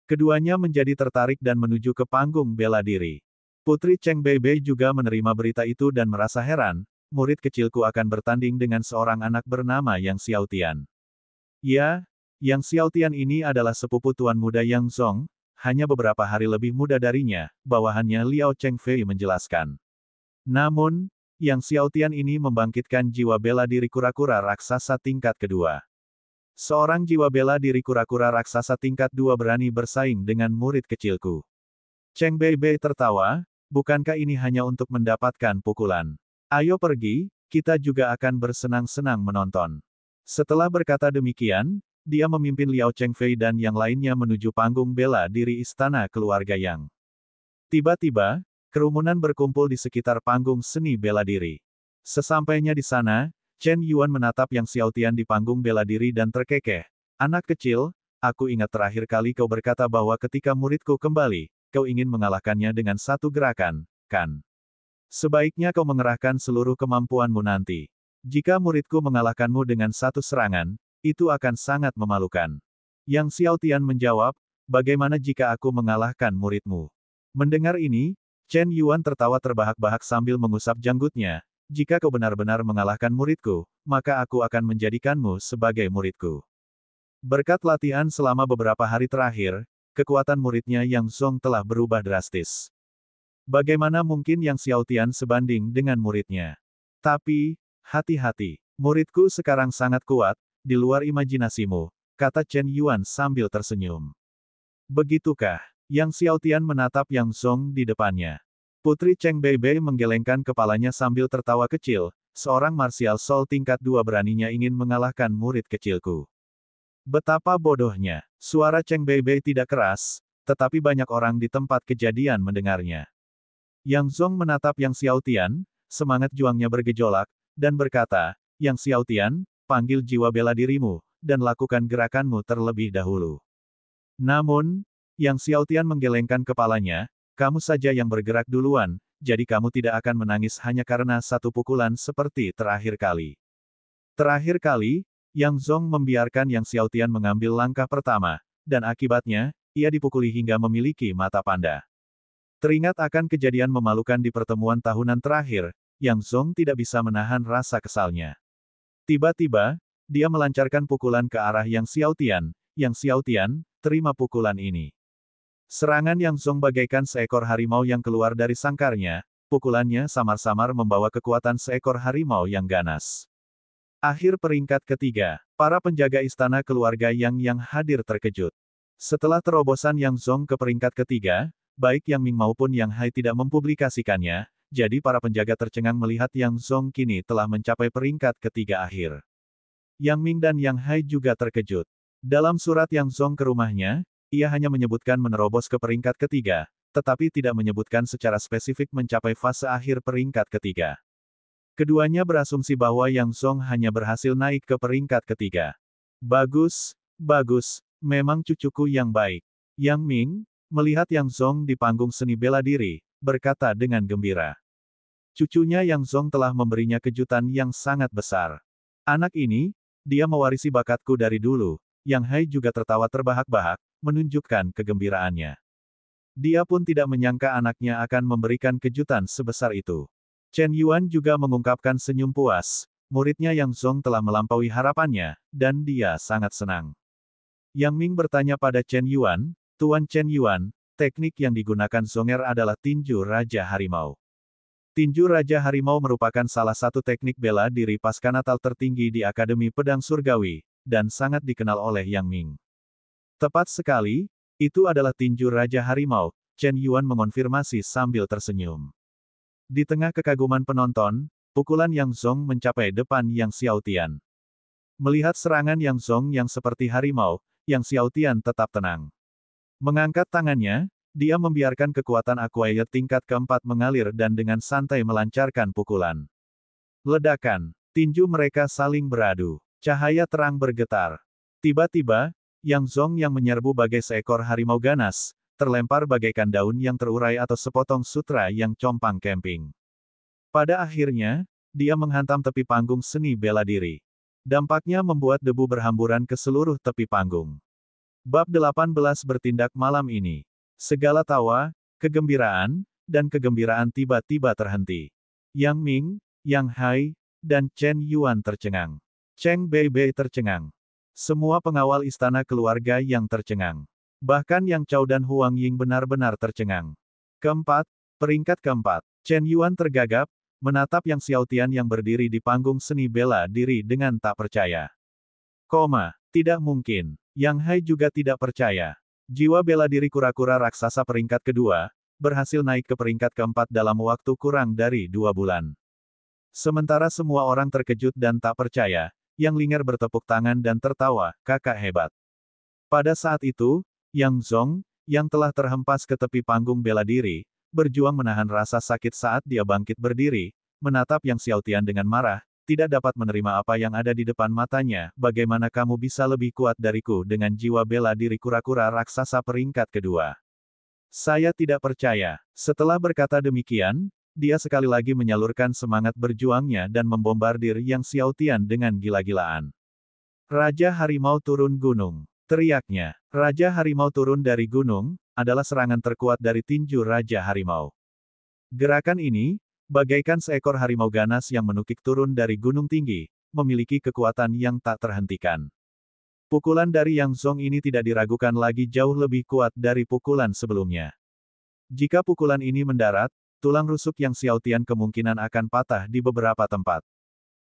[SPEAKER 1] Keduanya menjadi tertarik dan menuju ke panggung bela diri. Putri Cheng Beibei juga menerima berita itu dan merasa heran, murid kecilku akan bertanding dengan seorang anak bernama Yang Xiaotian. Ya, Yang Xiaotian ini adalah sepupu tuan muda Yang Zong, hanya beberapa hari lebih muda darinya, bawahannya Liao Chengfei menjelaskan. Namun, Yang Xiaotian ini membangkitkan jiwa bela diri kura-kura raksasa tingkat kedua. Seorang jiwa bela diri kura-kura raksasa tingkat 2 berani bersaing dengan murid kecilku. Cheng Beibei tertawa, bukankah ini hanya untuk mendapatkan pukulan? Ayo pergi, kita juga akan bersenang-senang menonton. Setelah berkata demikian, dia memimpin Liao Chengfei dan yang lainnya menuju panggung bela diri istana keluarga Yang. Tiba-tiba, kerumunan berkumpul di sekitar panggung seni bela diri. Sesampainya di sana, Chen Yuan menatap Yang Xiaotian di panggung bela diri dan terkekeh. Anak kecil, aku ingat terakhir kali kau berkata bahwa ketika muridku kembali, kau ingin mengalahkannya dengan satu gerakan, kan? Sebaiknya kau mengerahkan seluruh kemampuanmu nanti. Jika muridku mengalahkanmu dengan satu serangan, itu akan sangat memalukan. Yang Xiaotian menjawab, bagaimana jika aku mengalahkan muridmu? Mendengar ini, Chen Yuan tertawa terbahak-bahak sambil mengusap janggutnya, jika kau benar-benar mengalahkan muridku, maka aku akan menjadikanmu sebagai muridku. Berkat latihan selama beberapa hari terakhir, kekuatan muridnya Yang Zong telah berubah drastis. Bagaimana mungkin Yang Xiaotian sebanding dengan muridnya? Tapi, hati-hati, muridku sekarang sangat kuat, di luar imajinasimu, kata Chen Yuan sambil tersenyum. Begitukah? Yang Xiaotian menatap Yang Zong di depannya. Putri Cheng Beibei menggelengkan kepalanya sambil tertawa kecil, seorang martial soul tingkat 2 beraninya ingin mengalahkan murid kecilku. Betapa bodohnya. Suara Cheng Beibei tidak keras, tetapi banyak orang di tempat kejadian mendengarnya. Yang Zong menatap Yang Xiaotian, semangat juangnya bergejolak, dan berkata, Yang Xiaotian, panggil jiwa bela dirimu, dan lakukan gerakanmu terlebih dahulu. Namun, Yang Xiaotian menggelengkan kepalanya, kamu saja yang bergerak duluan, jadi kamu tidak akan menangis hanya karena satu pukulan seperti terakhir kali. Terakhir kali, Yang Zong membiarkan Yang Xiaotian mengambil langkah pertama, dan akibatnya, ia dipukuli hingga memiliki mata panda. Teringat akan kejadian memalukan di pertemuan tahunan terakhir, Yang Zong tidak bisa menahan rasa kesalnya. Tiba-tiba, dia melancarkan pukulan ke arah Yang Xiaotian. Yang Xiaotian, terima pukulan ini. Serangan Yang Zong bagaikan seekor harimau yang keluar dari sangkarnya, pukulannya samar-samar membawa kekuatan seekor harimau yang ganas. Akhir peringkat ketiga, para penjaga istana keluarga yang hadir terkejut. Setelah terobosan Yang Zong ke peringkat ketiga, baik Yang Ming maupun Yang Hai tidak mempublikasikannya, jadi para penjaga tercengang melihat Yang Zong kini telah mencapai peringkat ketiga akhir. Yang Ming dan Yang Hai juga terkejut. Dalam surat Yang Zong ke rumahnya, ia hanya menyebutkan menerobos ke peringkat ketiga, tetapi tidak menyebutkan secara spesifik mencapai fase akhir peringkat ketiga. Keduanya berasumsi bahwa Yang Zong hanya berhasil naik ke peringkat ketiga. Bagus, bagus, memang cucuku yang baik. Yang Ming, melihat Yang Zong di panggung seni bela diri, berkata dengan gembira. Cucunya Yang Zong telah memberinya kejutan yang sangat besar. Anak ini, dia mewarisi bakatku dari dulu. Yang Hai juga tertawa terbahak-bahak, menunjukkan kegembiraannya. Dia pun tidak menyangka anaknya akan memberikan kejutan sebesar itu. Chen Yuan juga mengungkapkan senyum puas. Muridnya Yang Zong telah melampaui harapannya, dan dia sangat senang. Yang Ming bertanya pada Chen Yuan, Tuan Chen Yuan, teknik yang digunakan Zonger adalah tinju Raja Harimau. Tinju Raja Harimau merupakan salah satu teknik bela diri paskanatal tertinggi di Akademi Pedang Surgawi, dan sangat dikenal oleh Yang Ming. Tepat sekali, itu adalah tinju Raja Harimau, Chen Yuan mengonfirmasi sambil tersenyum. Di tengah kekaguman penonton, pukulan Yang Zong mencapai depan Yang Xiaotian. Melihat serangan Yang Zong yang seperti harimau, Yang Xiaotian tetap tenang. Mengangkat tangannya, dia membiarkan kekuatan acquired tingkat keempat mengalir dan dengan santai melancarkan pukulan. Ledakan, tinju mereka saling beradu. Cahaya terang bergetar. Tiba-tiba, Yang Zong yang menyerbu bagai seekor harimau ganas, terlempar bagaikan daun yang terurai atau sepotong sutra yang compang camping. Pada akhirnya, dia menghantam tepi panggung seni bela diri. Dampaknya membuat debu berhamburan ke seluruh tepi panggung. Bab 18 bertindak malam ini. Segala tawa, kegembiraan, dan kegembiraan tiba-tiba terhenti. Yang Ming, Yang Hai, dan Chen Yuan tercengang. Cheng Beibei tercengang. Semua pengawal istana keluarga yang tercengang. Bahkan Yang Chao dan Huang Ying benar-benar tercengang. Keempat, peringkat keempat. Chen Yuan tergagap, menatap Yang Xiaotian yang berdiri di panggung seni bela diri dengan tak percaya. Tidak mungkin. Yang Hai juga tidak percaya. Jiwa bela diri kura-kura raksasa peringkat kedua, berhasil naik ke peringkat keempat dalam waktu kurang dari 2 bulan. Sementara semua orang terkejut dan tak percaya, Yang Linger bertepuk tangan dan tertawa, kakak hebat. Pada saat itu, Yang Zong, yang telah terhempas ke tepi panggung bela diri, berjuang menahan rasa sakit saat dia bangkit berdiri, menatap Yang Xiaotian dengan marah, tidak dapat menerima apa yang ada di depan matanya, bagaimana kamu bisa lebih kuat dariku dengan jiwa bela diri kura-kura raksasa peringkat kedua. Saya tidak percaya. Setelah berkata demikian, dia sekali lagi menyalurkan semangat berjuangnya dan membombardir Yang Xiaotian dengan gila-gilaan. Raja Harimau turun gunung. Teriaknya. Raja Harimau turun dari gunung, adalah serangan terkuat dari tinju Raja Harimau. Gerakan ini, bagaikan seekor harimau ganas yang menukik turun dari gunung tinggi, memiliki kekuatan yang tak terhentikan. Pukulan dari Yang Zong ini tidak diragukan lagi jauh lebih kuat dari pukulan sebelumnya. Jika pukulan ini mendarat, tulang rusuk Yang Xiaotian kemungkinan akan patah di beberapa tempat.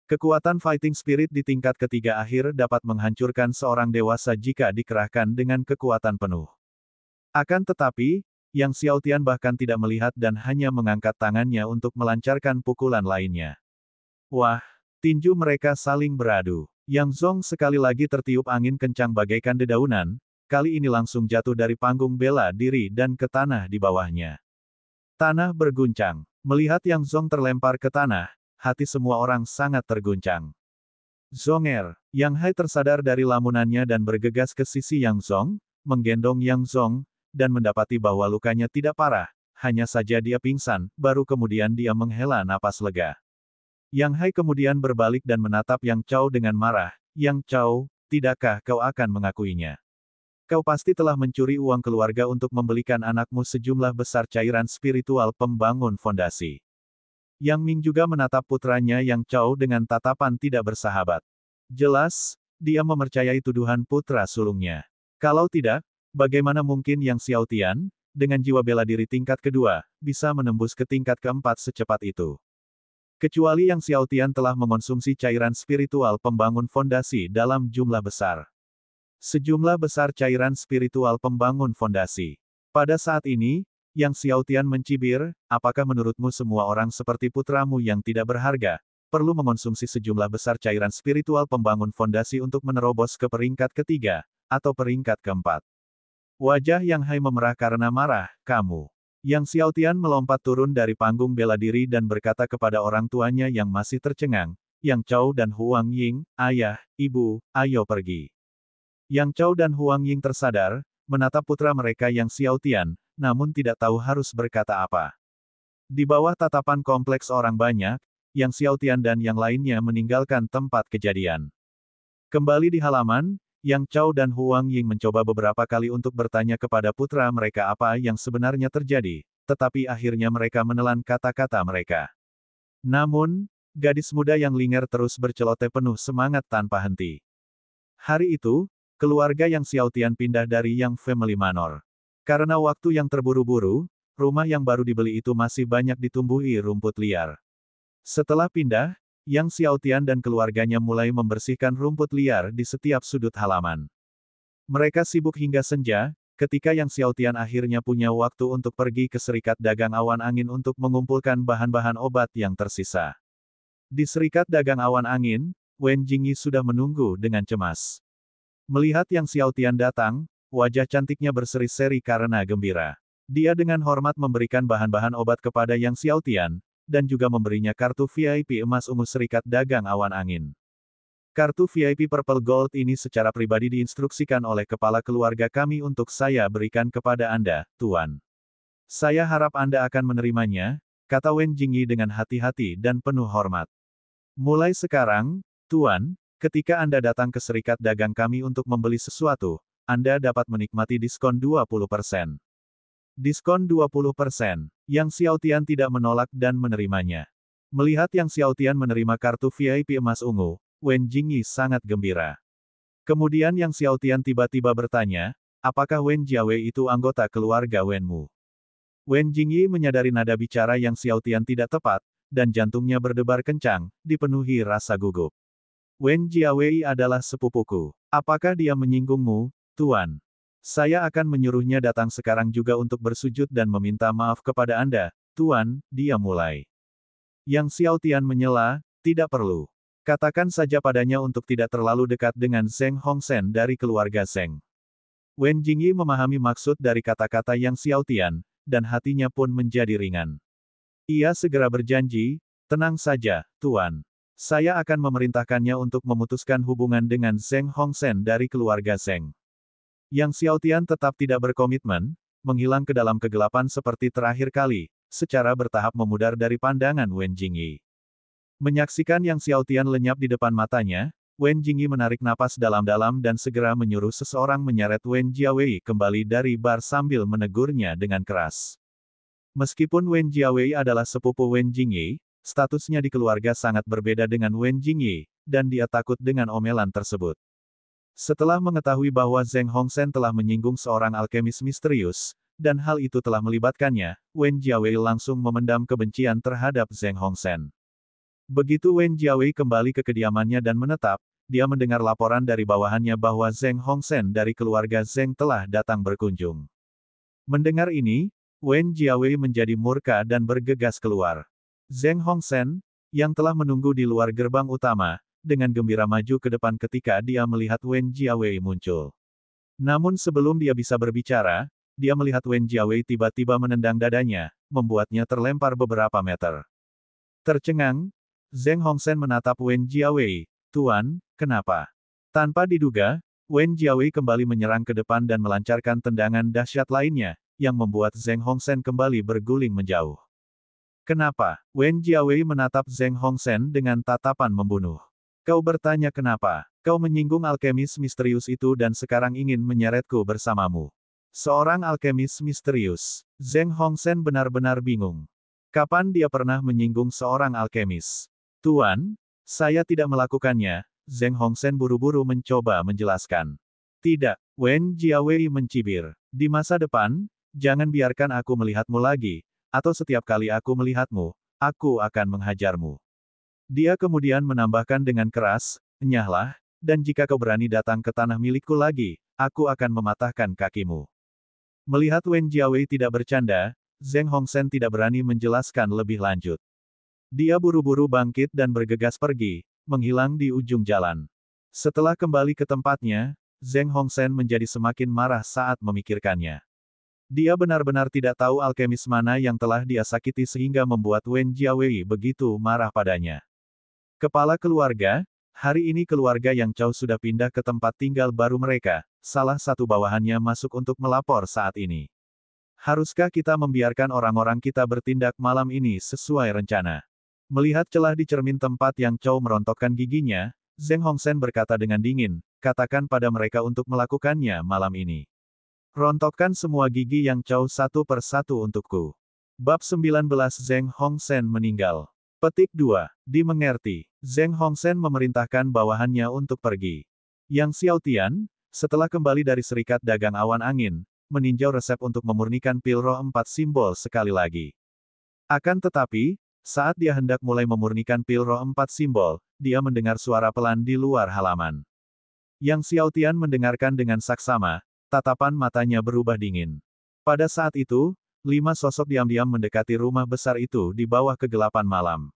[SPEAKER 1] Kekuatan fighting spirit di tingkat ketiga akhir dapat menghancurkan seorang dewasa jika dikerahkan dengan kekuatan penuh. Akan tetapi, Yang Xiaotian bahkan tidak melihat dan hanya mengangkat tangannya untuk melancarkan pukulan lainnya. Wah, tinju mereka saling beradu. Yang Zong sekali lagi tertiup angin kencang bagaikan dedaunan, kali ini langsung jatuh dari panggung bela diri dan ke tanah di bawahnya. Tanah berguncang. Melihat Yang Zong terlempar ke tanah, hati semua orang sangat terguncang. Zonger. Yang Hai tersadar dari lamunannya dan bergegas ke sisi Yang Zong, menggendong Yang Zong, dan mendapati bahwa lukanya tidak parah, hanya saja dia pingsan, baru kemudian dia menghela napas lega. Yang Hai kemudian berbalik dan menatap Yang Chao dengan marah, Yang Chao, tidakkah kau akan mengakuinya? Kau pasti telah mencuri uang keluarga untuk membelikan anakmu sejumlah besar cairan spiritual pembangun fondasi. Yang Ming juga menatap putranya Yang Chao dengan tatapan tidak bersahabat. Jelas, dia mempercayai tuduhan putra sulungnya. Kalau tidak, bagaimana mungkin Yang Xiaotian, dengan jiwa bela diri tingkat kedua, bisa menembus ke tingkat keempat secepat itu? Kecuali Yang Xiaotian telah mengonsumsi cairan spiritual pembangun fondasi dalam jumlah besar. Sejumlah besar cairan spiritual pembangun fondasi. Pada saat ini, Yang Xiaotian mencibir, apakah menurutmu semua orang seperti putramu yang tidak berharga, perlu mengonsumsi sejumlah besar cairan spiritual pembangun fondasi untuk menerobos ke peringkat ketiga, atau peringkat keempat? Wajah Yang Hai memerah karena marah, kamu. Yang Xiaotian melompat turun dari panggung bela diri dan berkata kepada orang tuanya yang masih tercengang, Yang Chao dan Huang Ying, ayah, ibu, ayo pergi. Yang Chao dan Huang Ying tersadar, menatap putra mereka Yang Xiaotian, namun tidak tahu harus berkata apa. Di bawah tatapan kompleks orang banyak, Yang Xiaotian dan yang lainnya meninggalkan tempat kejadian. Kembali di halaman, Yang Chao dan Huang Ying mencoba beberapa kali untuk bertanya kepada putra mereka apa yang sebenarnya terjadi, tetapi akhirnya mereka menelan kata-kata mereka. Namun, gadis muda yang linger terus berceloteh penuh semangat tanpa henti. Hari itu, keluarga Yang Xiaotian pindah dari Yang Family Manor. Karena waktu yang terburu-buru, rumah yang baru dibeli itu masih banyak ditumbuhi rumput liar. Setelah pindah, Yang Xiaotian dan keluarganya mulai membersihkan rumput liar di setiap sudut halaman. Mereka sibuk hingga senja, ketika Yang Xiaotian akhirnya punya waktu untuk pergi ke Serikat Dagang Awan Angin untuk mengumpulkan bahan-bahan obat yang tersisa. Di Serikat Dagang Awan Angin, Wen Jingyi sudah menunggu dengan cemas. Melihat Yang Xiaotian datang, wajah cantiknya berseri-seri karena gembira. Dia dengan hormat memberikan bahan-bahan obat kepada Yang Xiaotian, dan juga memberinya kartu VIP emas ungu Serikat Dagang Awan Angin. Kartu VIP Purple Gold ini secara pribadi diinstruksikan oleh kepala keluarga kami untuk saya berikan kepada Anda, Tuan. Saya harap Anda akan menerimanya, kata Wen Jingyi dengan hati-hati dan penuh hormat. Mulai sekarang, Tuan, ketika Anda datang ke Serikat Dagang kami untuk membeli sesuatu, Anda dapat menikmati diskon 20%. Diskon 20%. Yang Xiaotian tidak menolak dan menerimanya. Melihat Yang Xiaotian menerima kartu VIP emas ungu, Wen Jingyi sangat gembira. Kemudian Yang Xiaotian tiba-tiba bertanya, apakah Wen Jiawei itu anggota keluarga Wenmu? Wen Jingyi menyadari nada bicara Yang Xiaotian tidak tepat, dan jantungnya berdebar kencang, dipenuhi rasa gugup. Wen Jiawei adalah sepupuku. Apakah dia menyinggungmu, Tuan? Saya akan menyuruhnya datang sekarang juga untuk bersujud dan meminta maaf kepada Anda, Tuan, dia mulai. Yang Xiaotian menyela, tidak perlu. Katakan saja padanya untuk tidak terlalu dekat dengan Zheng Hongsen dari keluarga Zheng. Wen Jingyi memahami maksud dari kata-kata Yang Xiaotian, dan hatinya pun menjadi ringan. Ia segera berjanji, tenang saja, Tuan. Saya akan memerintahkannya untuk memutuskan hubungan dengan Zheng Hongsen dari keluarga Zheng. Yang Xiaotian tetap tidak berkomitmen, menghilang ke dalam kegelapan seperti terakhir kali, secara bertahap memudar dari pandangan Wen Jingyi. Menyaksikan Yang Xiaotian lenyap di depan matanya, Wen Jingyi menarik napas dalam-dalam dan segera menyuruh seseorang menyeret Wen Jiawei kembali dari bar sambil menegurnya dengan keras. Meskipun Wen Jiawei adalah sepupu Wen Jingyi, statusnya di keluarga sangat berbeda dengan Wen Jingyi, dan dia takut dengan omelan tersebut. Setelah mengetahui bahwa Zheng Hongsen telah menyinggung seorang alkemis misterius, dan hal itu telah melibatkannya, Wen Jiawei langsung memendam kebencian terhadap Zheng Hongsen. Begitu Wen Jiawei kembali ke kediamannya dan menetap, dia mendengar laporan dari bawahannya bahwa Zheng Hongsen dari keluarga Zheng telah datang berkunjung. Mendengar ini, Wen Jiawei menjadi murka dan bergegas keluar. Zheng Hongsen, yang telah menunggu di luar gerbang utama, dengan gembira maju ke depan ketika dia melihat Wen Jiawei muncul. Namun sebelum dia bisa berbicara, dia melihat Wen Jiawei tiba-tiba menendang dadanya, membuatnya terlempar beberapa meter. Tercengang, Zheng Hongsen menatap Wen Jiawei, Tuan, kenapa? Tanpa diduga, Wen Jiawei kembali menyerang ke depan dan melancarkan tendangan dahsyat lainnya, yang membuat Zheng Hongsen kembali berguling menjauh. Kenapa? Wen Jiawei menatap Zheng Hongsen dengan tatapan membunuh. Kau bertanya kenapa? Kau menyinggung alkemis misterius itu dan sekarang ingin menyeretku bersamamu. Seorang alkemis misterius. Zheng Hongsen benar-benar bingung. Kapan dia pernah menyinggung seorang alkemis? Tuan, saya tidak melakukannya. Zheng Hongsen buru-buru mencoba menjelaskan. Tidak, Wen Jiawei mencibir. Di masa depan, jangan biarkan aku melihatmu lagi, atau setiap kali aku melihatmu, aku akan menghajarmu. Dia kemudian menambahkan dengan keras, enyahlah, dan jika kau berani datang ke tanah milikku lagi, aku akan mematahkan kakimu. Melihat Wen Jiawei tidak bercanda, Zheng Hongsen tidak berani menjelaskan lebih lanjut. Dia buru-buru bangkit dan bergegas pergi, menghilang di ujung jalan. Setelah kembali ke tempatnya, Zheng Hongsen menjadi semakin marah saat memikirkannya. Dia benar-benar tidak tahu alkemis mana yang telah dia sakiti sehingga membuat Wen Jiawei begitu marah padanya. Kepala keluarga, hari ini keluarga Yang Chao sudah pindah ke tempat tinggal baru mereka, salah satu bawahannya masuk untuk melapor saat ini. Haruskah kita membiarkan orang-orang kita bertindak malam ini sesuai rencana? Melihat celah di cermin tempat Yang Chao merontokkan giginya, Zheng Hongsen berkata dengan dingin, katakan pada mereka untuk melakukannya malam ini. Rontokkan semua gigi Yang Chao satu per satu untukku. Bab 19 Zheng Hongsen meninggal. Petik 2. Dimengerti. Zheng Hongsen memerintahkan bawahannya untuk pergi. Yang Xiaotian, setelah kembali dari Serikat Dagang Awan Angin, meninjau resep untuk memurnikan pil roh 4 simbol sekali lagi. Akan tetapi, saat dia hendak mulai memurnikan pil roh 4 simbol, dia mendengar suara pelan di luar halaman. Yang Xiaotian mendengarkan dengan saksama, tatapan matanya berubah dingin. Pada saat itu, 5 sosok diam-diam mendekati rumah besar itu di bawah kegelapan malam.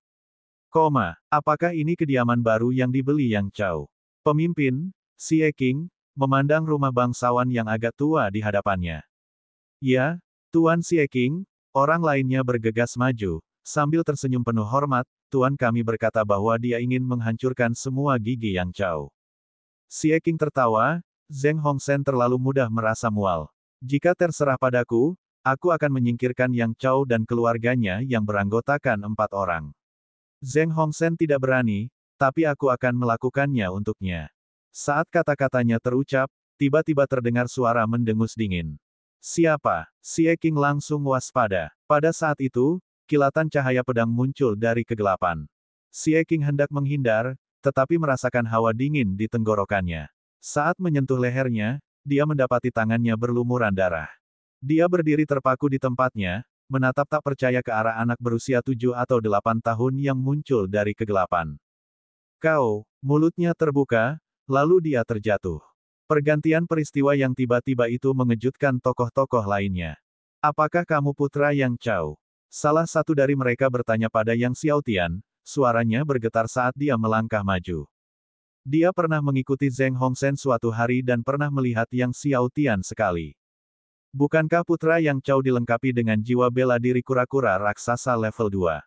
[SPEAKER 1] Apakah ini kediaman baru yang dibeli Yang Chao? Pemimpin, Xie Qing, memandang rumah bangsawan yang agak tua di hadapannya. Ya, Tuan Xie Qing, orang lainnya bergegas maju. Sambil tersenyum penuh hormat, Tuan kami berkata bahwa dia ingin menghancurkan semua gigi Yang Chao. Xie Qing tertawa, Zheng Hongsen terlalu mudah merasa mual. Jika terserah padaku, aku akan menyingkirkan Yang Chao dan keluarganya yang beranggotakan 4 orang. Zheng Hongsen tidak berani, tapi aku akan melakukannya untuknya. Saat kata-katanya terucap, tiba-tiba terdengar suara mendengus dingin. Siapa? Xie Qing langsung waspada. Pada saat itu, kilatan cahaya pedang muncul dari kegelapan. Xie Qing hendak menghindar, tetapi merasakan hawa dingin di tenggorokannya. Saat menyentuh lehernya, dia mendapati tangannya berlumuran darah. Dia berdiri terpaku di tempatnya, menatap tak percaya ke arah anak berusia 7 atau 8 tahun yang muncul dari kegelapan. Kau, mulutnya terbuka, lalu dia terjatuh. Pergantian peristiwa yang tiba-tiba itu mengejutkan tokoh-tokoh lainnya. Apakah kamu putra Yang Chao? Salah satu dari mereka bertanya pada Yang Xiaotian, suaranya bergetar saat dia melangkah maju. Dia pernah mengikuti Zheng Hongsen suatu hari dan pernah melihat Yang Xiaotian sekali. Bukankah putra Yang Chao dilengkapi dengan jiwa bela diri kura-kura raksasa level 2?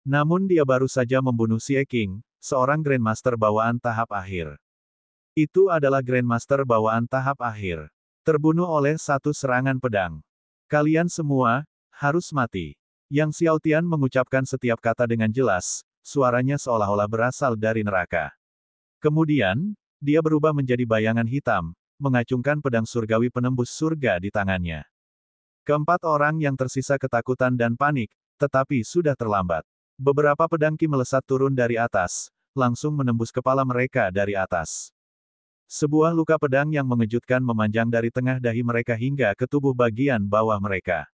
[SPEAKER 1] Namun dia baru saja membunuh Xie Qing, seorang Grandmaster bawaan tahap akhir. Itu adalah Grandmaster bawaan tahap akhir. Terbunuh oleh satu serangan pedang. Kalian semua, harus mati. Yang Xiaotian mengucapkan setiap kata dengan jelas, suaranya seolah-olah berasal dari neraka. Kemudian, dia berubah menjadi bayangan hitam, mengacungkan pedang surgawi penembus surga di tangannya. Keempat orang yang tersisa ketakutan dan panik, tetapi sudah terlambat. Beberapa pedang Qi melesat turun dari atas, langsung menembus kepala mereka dari atas. Sebuah luka pedang yang mengejutkan memanjang dari tengah dahi mereka hingga ke tubuh bagian bawah mereka.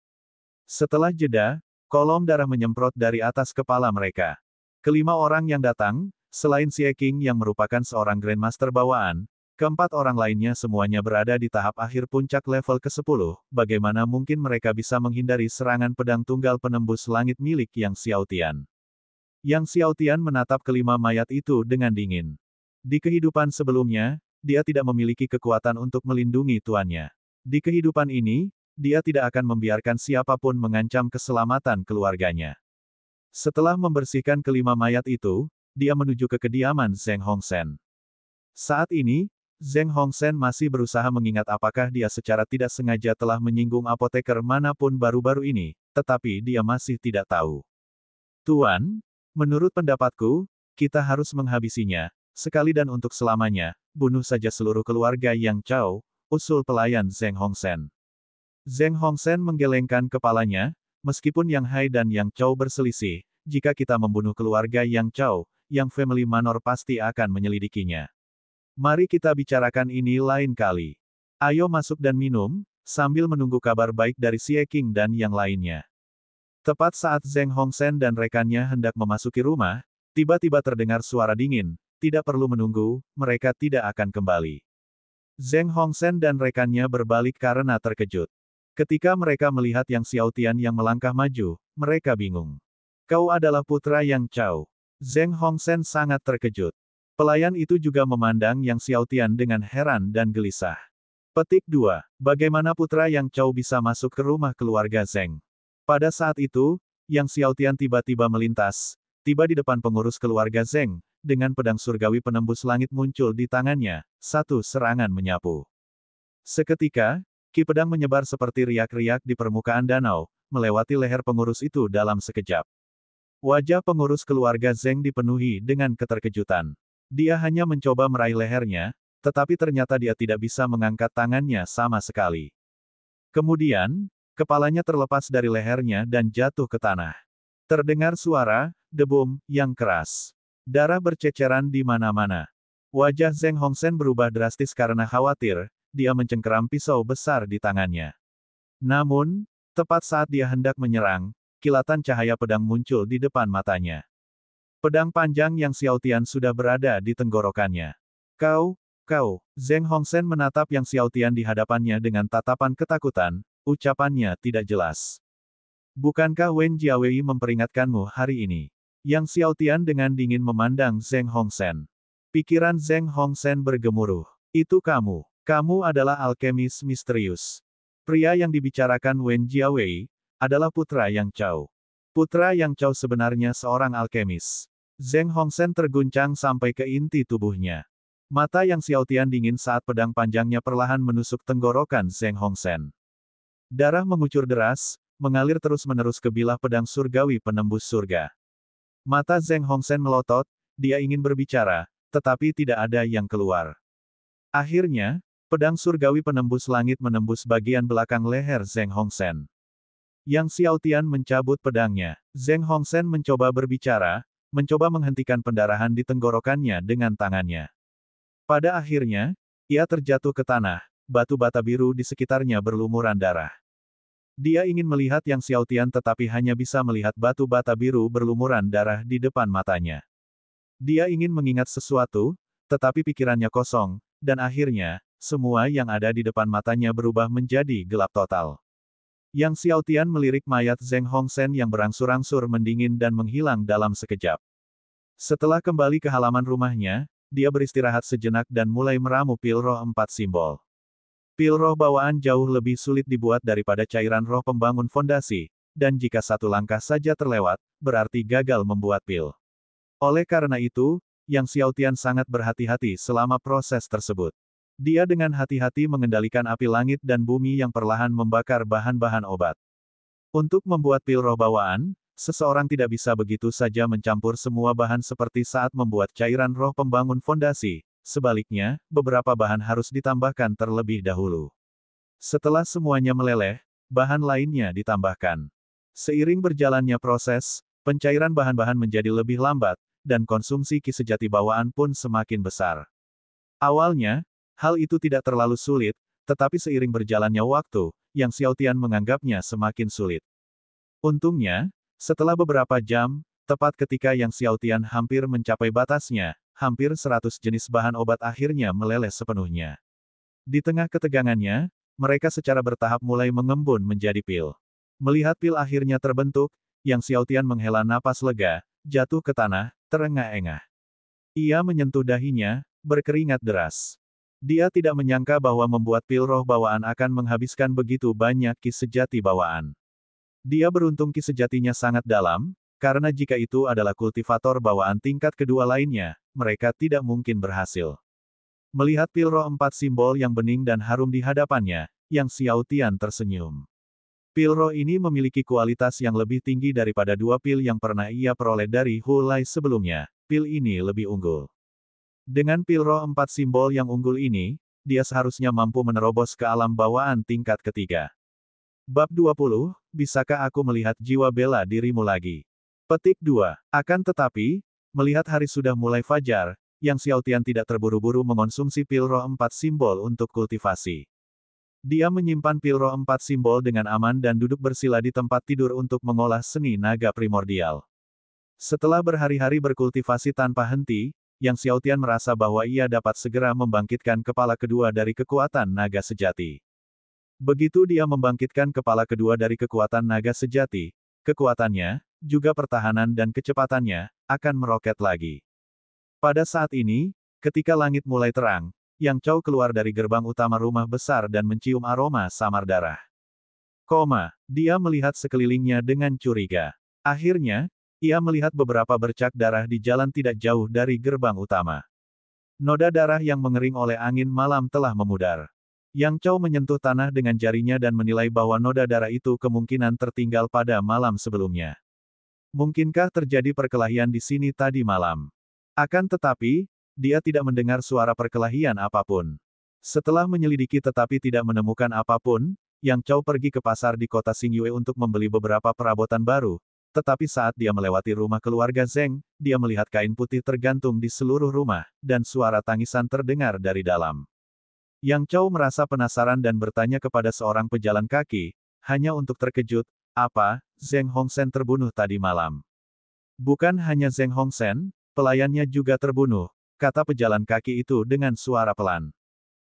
[SPEAKER 1] Setelah jeda, kolom darah menyemprot dari atas kepala mereka. Kelima orang yang datang, selain Xie Qing yang merupakan seorang Grandmaster bawaan, keempat orang lainnya semuanya berada di tahap akhir puncak level ke-10, bagaimana mungkin mereka bisa menghindari serangan pedang tunggal penembus langit milik Yang Xiaotian. Yang Xiaotian menatap kelima mayat itu dengan dingin. Di kehidupan sebelumnya, dia tidak memiliki kekuatan untuk melindungi tuannya. Di kehidupan ini, dia tidak akan membiarkan siapapun mengancam keselamatan keluarganya. Setelah membersihkan kelima mayat itu, dia menuju ke kediaman Zheng Hongsen. Saat ini, Zheng Hongsen masih berusaha mengingat apakah dia secara tidak sengaja telah menyinggung apoteker manapun baru-baru ini, tetapi dia masih tidak tahu. Tuan, menurut pendapatku, kita harus menghabisinya, sekali dan untuk selamanya, bunuh saja seluruh keluarga Yang Chao, usul pelayan Zheng Hongsen. Zheng Hongsen menggelengkan kepalanya, meskipun Yang Hai dan Yang Chao berselisih, jika kita membunuh keluarga Yang Chao, Yang Family Manor pasti akan menyelidikinya. Mari kita bicarakan ini lain kali. Ayo masuk dan minum, sambil menunggu kabar baik dari Xie Qing dan yang lainnya. Tepat saat Zheng Hongsen dan rekannya hendak memasuki rumah, tiba-tiba terdengar suara dingin, tidak perlu menunggu, mereka tidak akan kembali. Zheng Hongsen dan rekannya berbalik karena terkejut. Ketika mereka melihat Yang Xiaotian yang melangkah maju, mereka bingung. Kau adalah putra Yang Chao. Zheng Hongsen sangat terkejut. Pelayan itu juga memandang Yang Xiaotian dengan heran dan gelisah. Petik 2. Bagaimana putra Yang Chao bisa masuk ke rumah keluarga Zheng? Pada saat itu, Yang Xiaotian tiba-tiba melintas, tiba di depan pengurus keluarga Zheng, dengan pedang surgawi penembus langit muncul di tangannya, satu serangan menyapu. Seketika, ki pedang menyebar seperti riak-riak di permukaan danau, melewati leher pengurus itu dalam sekejap. Wajah pengurus keluarga Zheng dipenuhi dengan keterkejutan. Dia hanya mencoba meraih lehernya, tetapi ternyata dia tidak bisa mengangkat tangannya sama sekali. Kemudian, kepalanya terlepas dari lehernya dan jatuh ke tanah. Terdengar suara debum yang keras. Darah berceceran di mana-mana. Wajah Zheng Hongsen berubah drastis karena khawatir, dia mencengkeram pisau besar di tangannya. Namun, tepat saat dia hendak menyerang, kilatan cahaya pedang muncul di depan matanya. Pedang panjang Yang Xiaotian sudah berada di tenggorokannya. Kau, Zheng Hongsen menatap Yang Xiaotian di hadapannya dengan tatapan ketakutan, ucapannya tidak jelas. Bukankah Wen Jiawei memperingatkanmu hari ini? Yang Xiaotian dengan dingin memandang Zheng Hongsen. Pikiran Zheng Hongsen bergemuruh. Itu kamu. Kamu adalah alkemis misterius. Pria yang dibicarakan Wen Jiawei, adalah putra Yang Chao. Putra Yang Chao sebenarnya seorang alkemis. Zheng Hongsen terguncang sampai ke inti tubuhnya. Mata Yang Xiaotian dingin saat pedang panjangnya perlahan menusuk tenggorokan Zheng Hongsen. Darah mengucur deras, mengalir terus-menerus ke bilah pedang surgawi penembus surga. Mata Zheng Hongsen melotot, dia ingin berbicara, tetapi tidak ada yang keluar. Akhirnya, pedang surgawi penembus langit menembus bagian belakang leher Zheng Hongsen. Yang Xiaotian mencabut pedangnya. Zheng Hongsen mencoba berbicara, mencoba menghentikan pendarahan di tenggorokannya dengan tangannya. Pada akhirnya, ia terjatuh ke tanah, batu bata biru di sekitarnya berlumuran darah. Dia ingin melihat Yang Xiaotian tetapi hanya bisa melihat batu bata biru berlumuran darah di depan matanya. Dia ingin mengingat sesuatu, tetapi pikirannya kosong, dan akhirnya, semua yang ada di depan matanya berubah menjadi gelap total. Yang Xiaotian melirik mayat Zheng Hongsen yang berangsur-angsur mendingin dan menghilang dalam sekejap. Setelah kembali ke halaman rumahnya, dia beristirahat sejenak dan mulai meramu pil roh 4 simbol. Pil roh bawaan jauh lebih sulit dibuat daripada cairan roh pembangun fondasi, dan jika satu langkah saja terlewat, berarti gagal membuat pil. Oleh karena itu, Yang Xiaotian sangat berhati-hati selama proses tersebut. Dia dengan hati-hati mengendalikan api langit dan bumi yang perlahan membakar bahan-bahan obat. Untuk membuat pil roh bawaan, seseorang tidak bisa begitu saja mencampur semua bahan seperti saat membuat cairan roh pembangun fondasi. Sebaliknya, beberapa bahan harus ditambahkan terlebih dahulu. Setelah semuanya meleleh, bahan lainnya ditambahkan. Seiring berjalannya proses, pencairan bahan-bahan menjadi lebih lambat, dan konsumsi ki sejati bawaan pun semakin besar. Awalnya, hal itu tidak terlalu sulit, tetapi seiring berjalannya waktu, Yang Xiaotian menganggapnya semakin sulit. Untungnya, setelah beberapa jam, tepat ketika Yang Xiaotian hampir mencapai batasnya, hampir 100 jenis bahan obat akhirnya meleleh sepenuhnya. Di tengah ketegangannya, mereka secara bertahap mulai mengembun menjadi pil. Melihat pil akhirnya terbentuk, Yang Xiaotian menghela napas lega, jatuh ke tanah, terengah-engah. Ia menyentuh dahinya, berkeringat deras. Dia tidak menyangka bahwa membuat pil roh bawaan akan menghabiskan begitu banyak ki sejati bawaan. Dia beruntung ki sejatinya sangat dalam, karena jika itu adalah kultivator bawaan tingkat kedua lainnya, mereka tidak mungkin berhasil. Melihat pil roh 4 simbol yang bening dan harum di hadapannya, Yang Xiao Tian tersenyum. Pil roh ini memiliki kualitas yang lebih tinggi daripada 2 pil yang pernah ia peroleh dari Hu Lai sebelumnya. Pil ini lebih unggul. Dengan pil roh 4 simbol yang unggul ini, dia seharusnya mampu menerobos ke alam bawaan tingkat ketiga. Bab 20, bisakah aku melihat jiwa bela dirimu lagi? Petik 2. Akan tetapi, melihat hari sudah mulai fajar, Yang Xiao Tian tidak terburu-buru mengonsumsi pil roh 4 simbol untuk kultivasi. Dia menyimpan pil roh 4 simbol dengan aman dan duduk bersila di tempat tidur untuk mengolah seni naga primordial. Setelah berhari-hari berkultivasi tanpa henti, Yang Xiao Tian merasa bahwa ia dapat segera membangkitkan kepala kedua dari kekuatan naga sejati. Begitu dia membangkitkan kepala kedua dari kekuatan naga sejati, kekuatannya, juga pertahanan dan kecepatannya, akan meroket lagi. Pada saat ini, ketika langit mulai terang, Yang Chao keluar dari gerbang utama rumah besar dan mencium aroma samar darah. Dia melihat sekelilingnya dengan curiga. Akhirnya, ia melihat beberapa bercak darah di jalan tidak jauh dari gerbang utama. Noda darah yang mengering oleh angin malam telah memudar. Yang Chao menyentuh tanah dengan jarinya dan menilai bahwa noda darah itu kemungkinan tertinggal pada malam sebelumnya. Mungkinkah terjadi perkelahian di sini tadi malam? Akan tetapi, dia tidak mendengar suara perkelahian apapun. Setelah menyelidiki tetapi tidak menemukan apapun, Yang Chao pergi ke pasar di kota Xingyue untuk membeli beberapa perabotan baru. Tetapi saat dia melewati rumah keluarga Zeng, dia melihat kain putih tergantung di seluruh rumah, dan suara tangisan terdengar dari dalam. Yang Chao merasa penasaran dan bertanya kepada seorang pejalan kaki, hanya untuk terkejut, apa, Zeng Hongsen terbunuh tadi malam? Bukan hanya Zeng Hongsen, pelayannya juga terbunuh, kata pejalan kaki itu dengan suara pelan.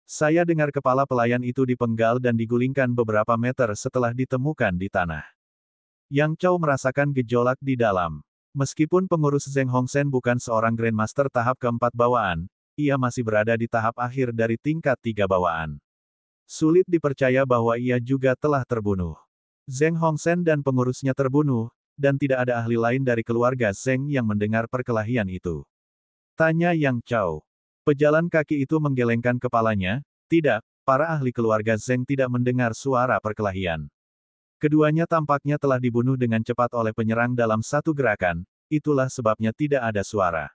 [SPEAKER 1] Saya dengar kepala pelayan itu dipenggal dan digulingkan beberapa meter setelah ditemukan di tanah. Yang Chao merasakan gejolak di dalam. Meskipun pengurus Zeng Hongsen bukan seorang Grandmaster tahap keempat bawaan, ia masih berada di tahap akhir dari tingkat 3 bawaan. Sulit dipercaya bahwa ia juga telah terbunuh. Zeng Hongsen dan pengurusnya terbunuh, dan tidak ada ahli lain dari keluarga Zeng yang mendengar perkelahian itu. Tanya Yang Chao. Pejalan kaki itu menggelengkan kepalanya, tidak, para ahli keluarga Zeng tidak mendengar suara perkelahian. Keduanya tampaknya telah dibunuh dengan cepat oleh penyerang dalam satu gerakan, itulah sebabnya tidak ada suara.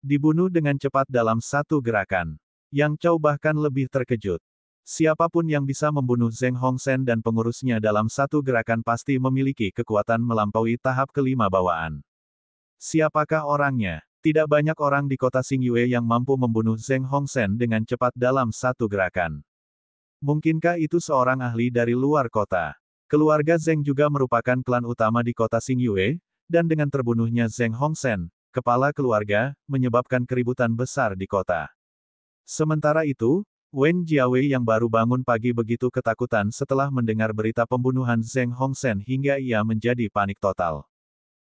[SPEAKER 1] Dibunuh dengan cepat dalam satu gerakan. Yang Chao bahkan lebih terkejut. Siapapun yang bisa membunuh Zeng Hongsen dan pengurusnya dalam satu gerakan pasti memiliki kekuatan melampaui tahap kelima bawaan. Siapakah orangnya? Tidak banyak orang di kota Xingyue yang mampu membunuh Zeng Hongsen dengan cepat dalam satu gerakan. Mungkinkah itu seorang ahli dari luar kota? Keluarga Zeng juga merupakan klan utama di kota Xingyue, dan dengan terbunuhnya Zeng Hongsen, kepala keluarga, menyebabkan keributan besar di kota. Sementara itu, Wen Jiawei yang baru bangun pagi begitu ketakutan setelah mendengar berita pembunuhan Zeng Hongsen hingga ia menjadi panik total.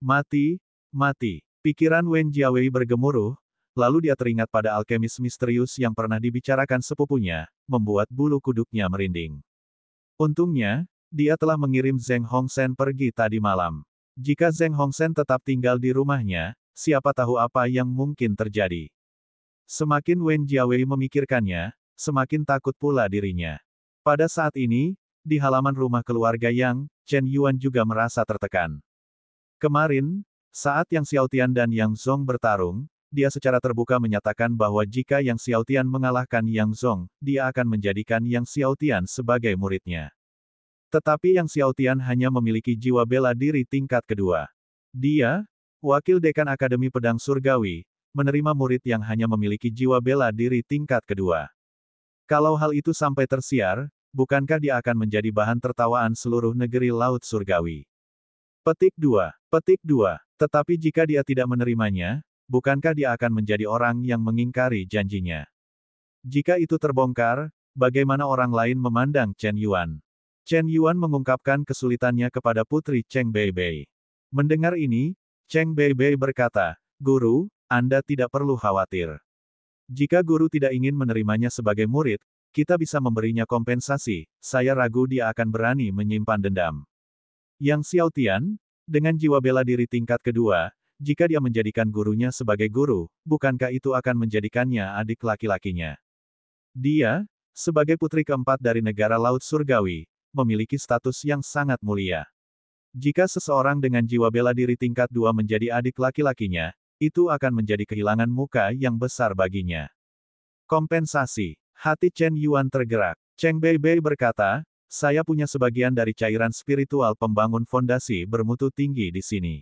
[SPEAKER 1] Mati, mati. Pikiran Wen Jiawei bergemuruh, lalu dia teringat pada alkemis misterius yang pernah dibicarakan sepupunya, membuat bulu kuduknya merinding. Untungnya, dia telah mengirim Zeng Hongsen pergi tadi malam. Jika Zeng Hongsen tetap tinggal di rumahnya, siapa tahu apa yang mungkin terjadi. Semakin Wen Jiawei memikirkannya, semakin takut pula dirinya. Pada saat ini, di halaman rumah keluarga Yang, Chen Yuan juga merasa tertekan. Kemarin, saat Yang Xiaotian dan Yang Zong bertarung, dia secara terbuka menyatakan bahwa jika Yang Xiaotian mengalahkan Yang Zong, dia akan menjadikan Yang Xiaotian sebagai muridnya. Tetapi Yang Xiaotian hanya memiliki jiwa bela diri tingkat kedua. Dia, wakil dekan Akademi Pedang Surgawi, menerima murid yang hanya memiliki jiwa bela diri tingkat kedua. Kalau hal itu sampai tersiar, bukankah dia akan menjadi bahan tertawaan seluruh negeri Laut Surgawi? Petik 2. Tetapi jika dia tidak menerimanya, bukankah dia akan menjadi orang yang mengingkari janjinya? Jika itu terbongkar, bagaimana orang lain memandang Chen Yuan? Chen Yuan mengungkapkan kesulitannya kepada putri Cheng Beibei. Mendengar ini, Cheng Beibei berkata, "Guru, Anda tidak perlu khawatir. Jika guru tidak ingin menerimanya sebagai murid, kita bisa memberinya kompensasi, saya ragu dia akan berani menyimpan dendam." Yang Xiaotian, Dengan jiwa bela diri tingkat kedua, jika dia menjadikan gurunya sebagai guru, bukankah itu akan menjadikannya adik laki-lakinya? Dia, sebagai putri keempat dari negara Laut Surgawi, memiliki status yang sangat mulia. Jika seseorang dengan jiwa bela diri tingkat 2 menjadi adik laki-lakinya, itu akan menjadi kehilangan muka yang besar baginya. Kompensasi. Hati Chen Yuan tergerak. Cheng Beibei berkata, saya punya sebagian dari cairan spiritual pembangun fondasi bermutu tinggi di sini.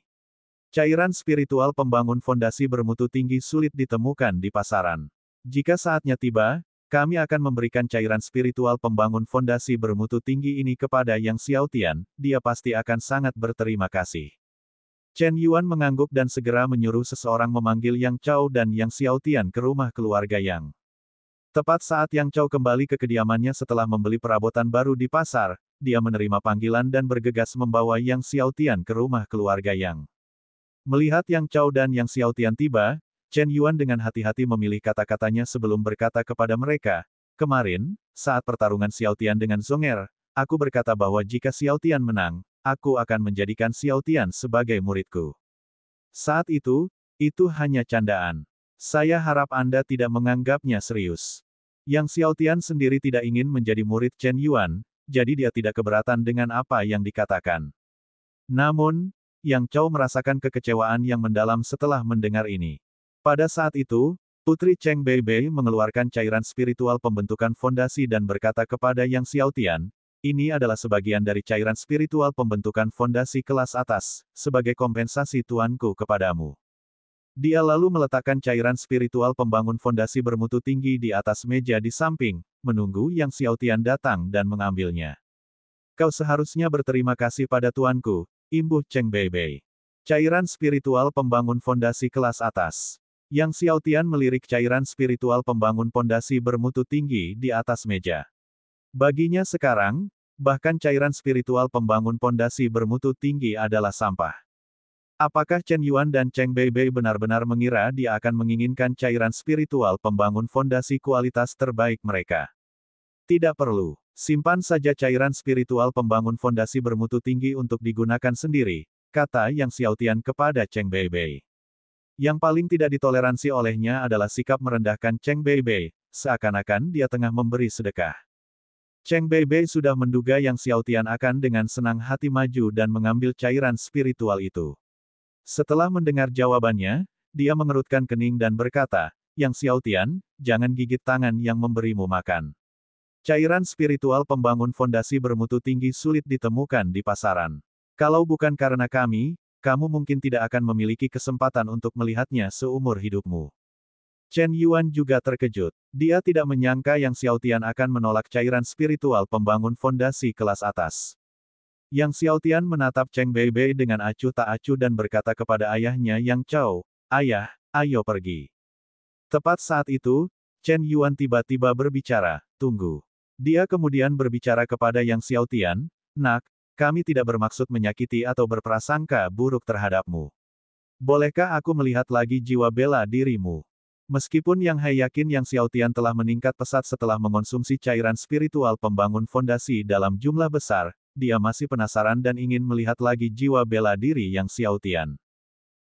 [SPEAKER 1] Cairan spiritual pembangun fondasi bermutu tinggi sulit ditemukan di pasaran. Jika saatnya tiba, kami akan memberikan cairan spiritual pembangun fondasi bermutu tinggi ini kepada Yang Xiaotian, dia pasti akan sangat berterima kasih. Chen Yuan mengangguk dan segera menyuruh seseorang memanggil Yang Chao dan Yang Xiaotian ke rumah keluarga Yang. Tepat saat Yang Chao kembali ke kediamannya setelah membeli perabotan baru di pasar, dia menerima panggilan dan bergegas membawa Yang Xiaotian ke rumah keluarga Yang. Melihat Yang Chao dan Yang Xiaotian tiba, Chen Yuan dengan hati-hati memilih kata-katanya sebelum berkata kepada mereka, kemarin, saat pertarungan Xiaotian dengan Zonger, aku berkata bahwa jika Xiaotian menang, aku akan menjadikan Xiaotian sebagai muridku. Saat itu hanya candaan. Saya harap Anda tidak menganggapnya serius. Yang Xiaotian sendiri tidak ingin menjadi murid Chen Yuan, jadi dia tidak keberatan dengan apa yang dikatakan. Namun, Yang Chao merasakan kekecewaan yang mendalam setelah mendengar ini. Pada saat itu, Putri Cheng Beibei mengeluarkan cairan spiritual pembentukan fondasi dan berkata kepada Yang Xiaotian, ini adalah sebagian dari cairan spiritual pembentukan fondasi kelas atas, sebagai kompensasi tuanku kepadamu. Dia lalu meletakkan cairan spiritual pembangun fondasi bermutu tinggi di atas meja di samping, menunggu Yang Xiaotian datang dan mengambilnya. Kau seharusnya berterima kasih pada tuanku, imbuh Cheng Beibei. Cairan spiritual pembangun fondasi kelas atas. Yang Xiaotian melirik cairan spiritual pembangun fondasi bermutu tinggi di atas meja. Baginya sekarang, bahkan cairan spiritual pembangun fondasi bermutu tinggi adalah sampah. Apakah Chen Yuan dan Cheng Beibei benar-benar mengira dia akan menginginkan cairan spiritual pembangun fondasi kualitas terbaik mereka? Tidak perlu. Simpan saja cairan spiritual pembangun fondasi bermutu tinggi untuk digunakan sendiri, kata Yang Xiaotian kepada Cheng Beibei. Yang paling tidak ditoleransi olehnya adalah sikap merendahkan Cheng Beibei, seakan-akan dia tengah memberi sedekah. Cheng Beibei sudah menduga Yang Xiaotian akan dengan senang hati maju dan mengambil cairan spiritual itu. Setelah mendengar jawabannya, dia mengerutkan kening dan berkata, Yang Xiaotian, jangan gigit tangan yang memberimu makan. Cairan spiritual pembangun fondasi bermutu tinggi sulit ditemukan di pasaran. Kalau bukan karena kami, kamu mungkin tidak akan memiliki kesempatan untuk melihatnya seumur hidupmu. Chen Yuan juga terkejut. Dia tidak menyangka Yang Xiaotian akan menolak cairan spiritual pembangun fondasi kelas atas. Yang Xiaotian menatap Cheng Beibei dengan acuh tak acuh dan berkata kepada ayahnya Yang Chao, ayah, ayo pergi. Tepat saat itu, Chen Yuan tiba-tiba berbicara, tunggu. Dia kemudian berbicara kepada Yang Xiaotian, nak, kami tidak bermaksud menyakiti atau berprasangka buruk terhadapmu. Bolehkah aku melihat lagi jiwa bela dirimu? Meskipun Yang Hai yakin Yang Xiaotian telah meningkat pesat setelah mengonsumsi cairan spiritual pembangun fondasi dalam jumlah besar, dia masih penasaran dan ingin melihat lagi jiwa bela diri Yang Xiaotian.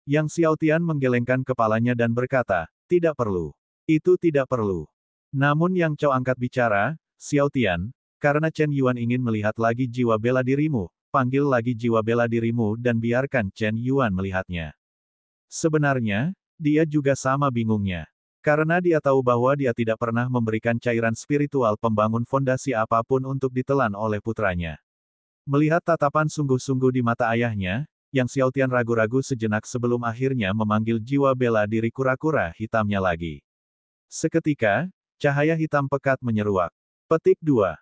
[SPEAKER 1] Yang Xiaotian menggelengkan kepalanya dan berkata, tidak perlu. Itu tidak perlu. Namun Yang Chao angkat bicara, Xiaotian, karena Chen Yuan ingin melihat lagi jiwa bela dirimu, panggil lagi jiwa bela dirimu dan biarkan Chen Yuan melihatnya. Sebenarnya, dia juga sama bingungnya. Karena dia tahu bahwa dia tidak pernah memberikan cairan spiritual pembangun fondasi apapun untuk ditelan oleh putranya. Melihat tatapan sungguh-sungguh di mata ayahnya, Yang Xiaotian ragu-ragu sejenak sebelum akhirnya memanggil jiwa bela diri kura-kura hitamnya lagi. Seketika, cahaya hitam pekat menyeruak. Petik 2.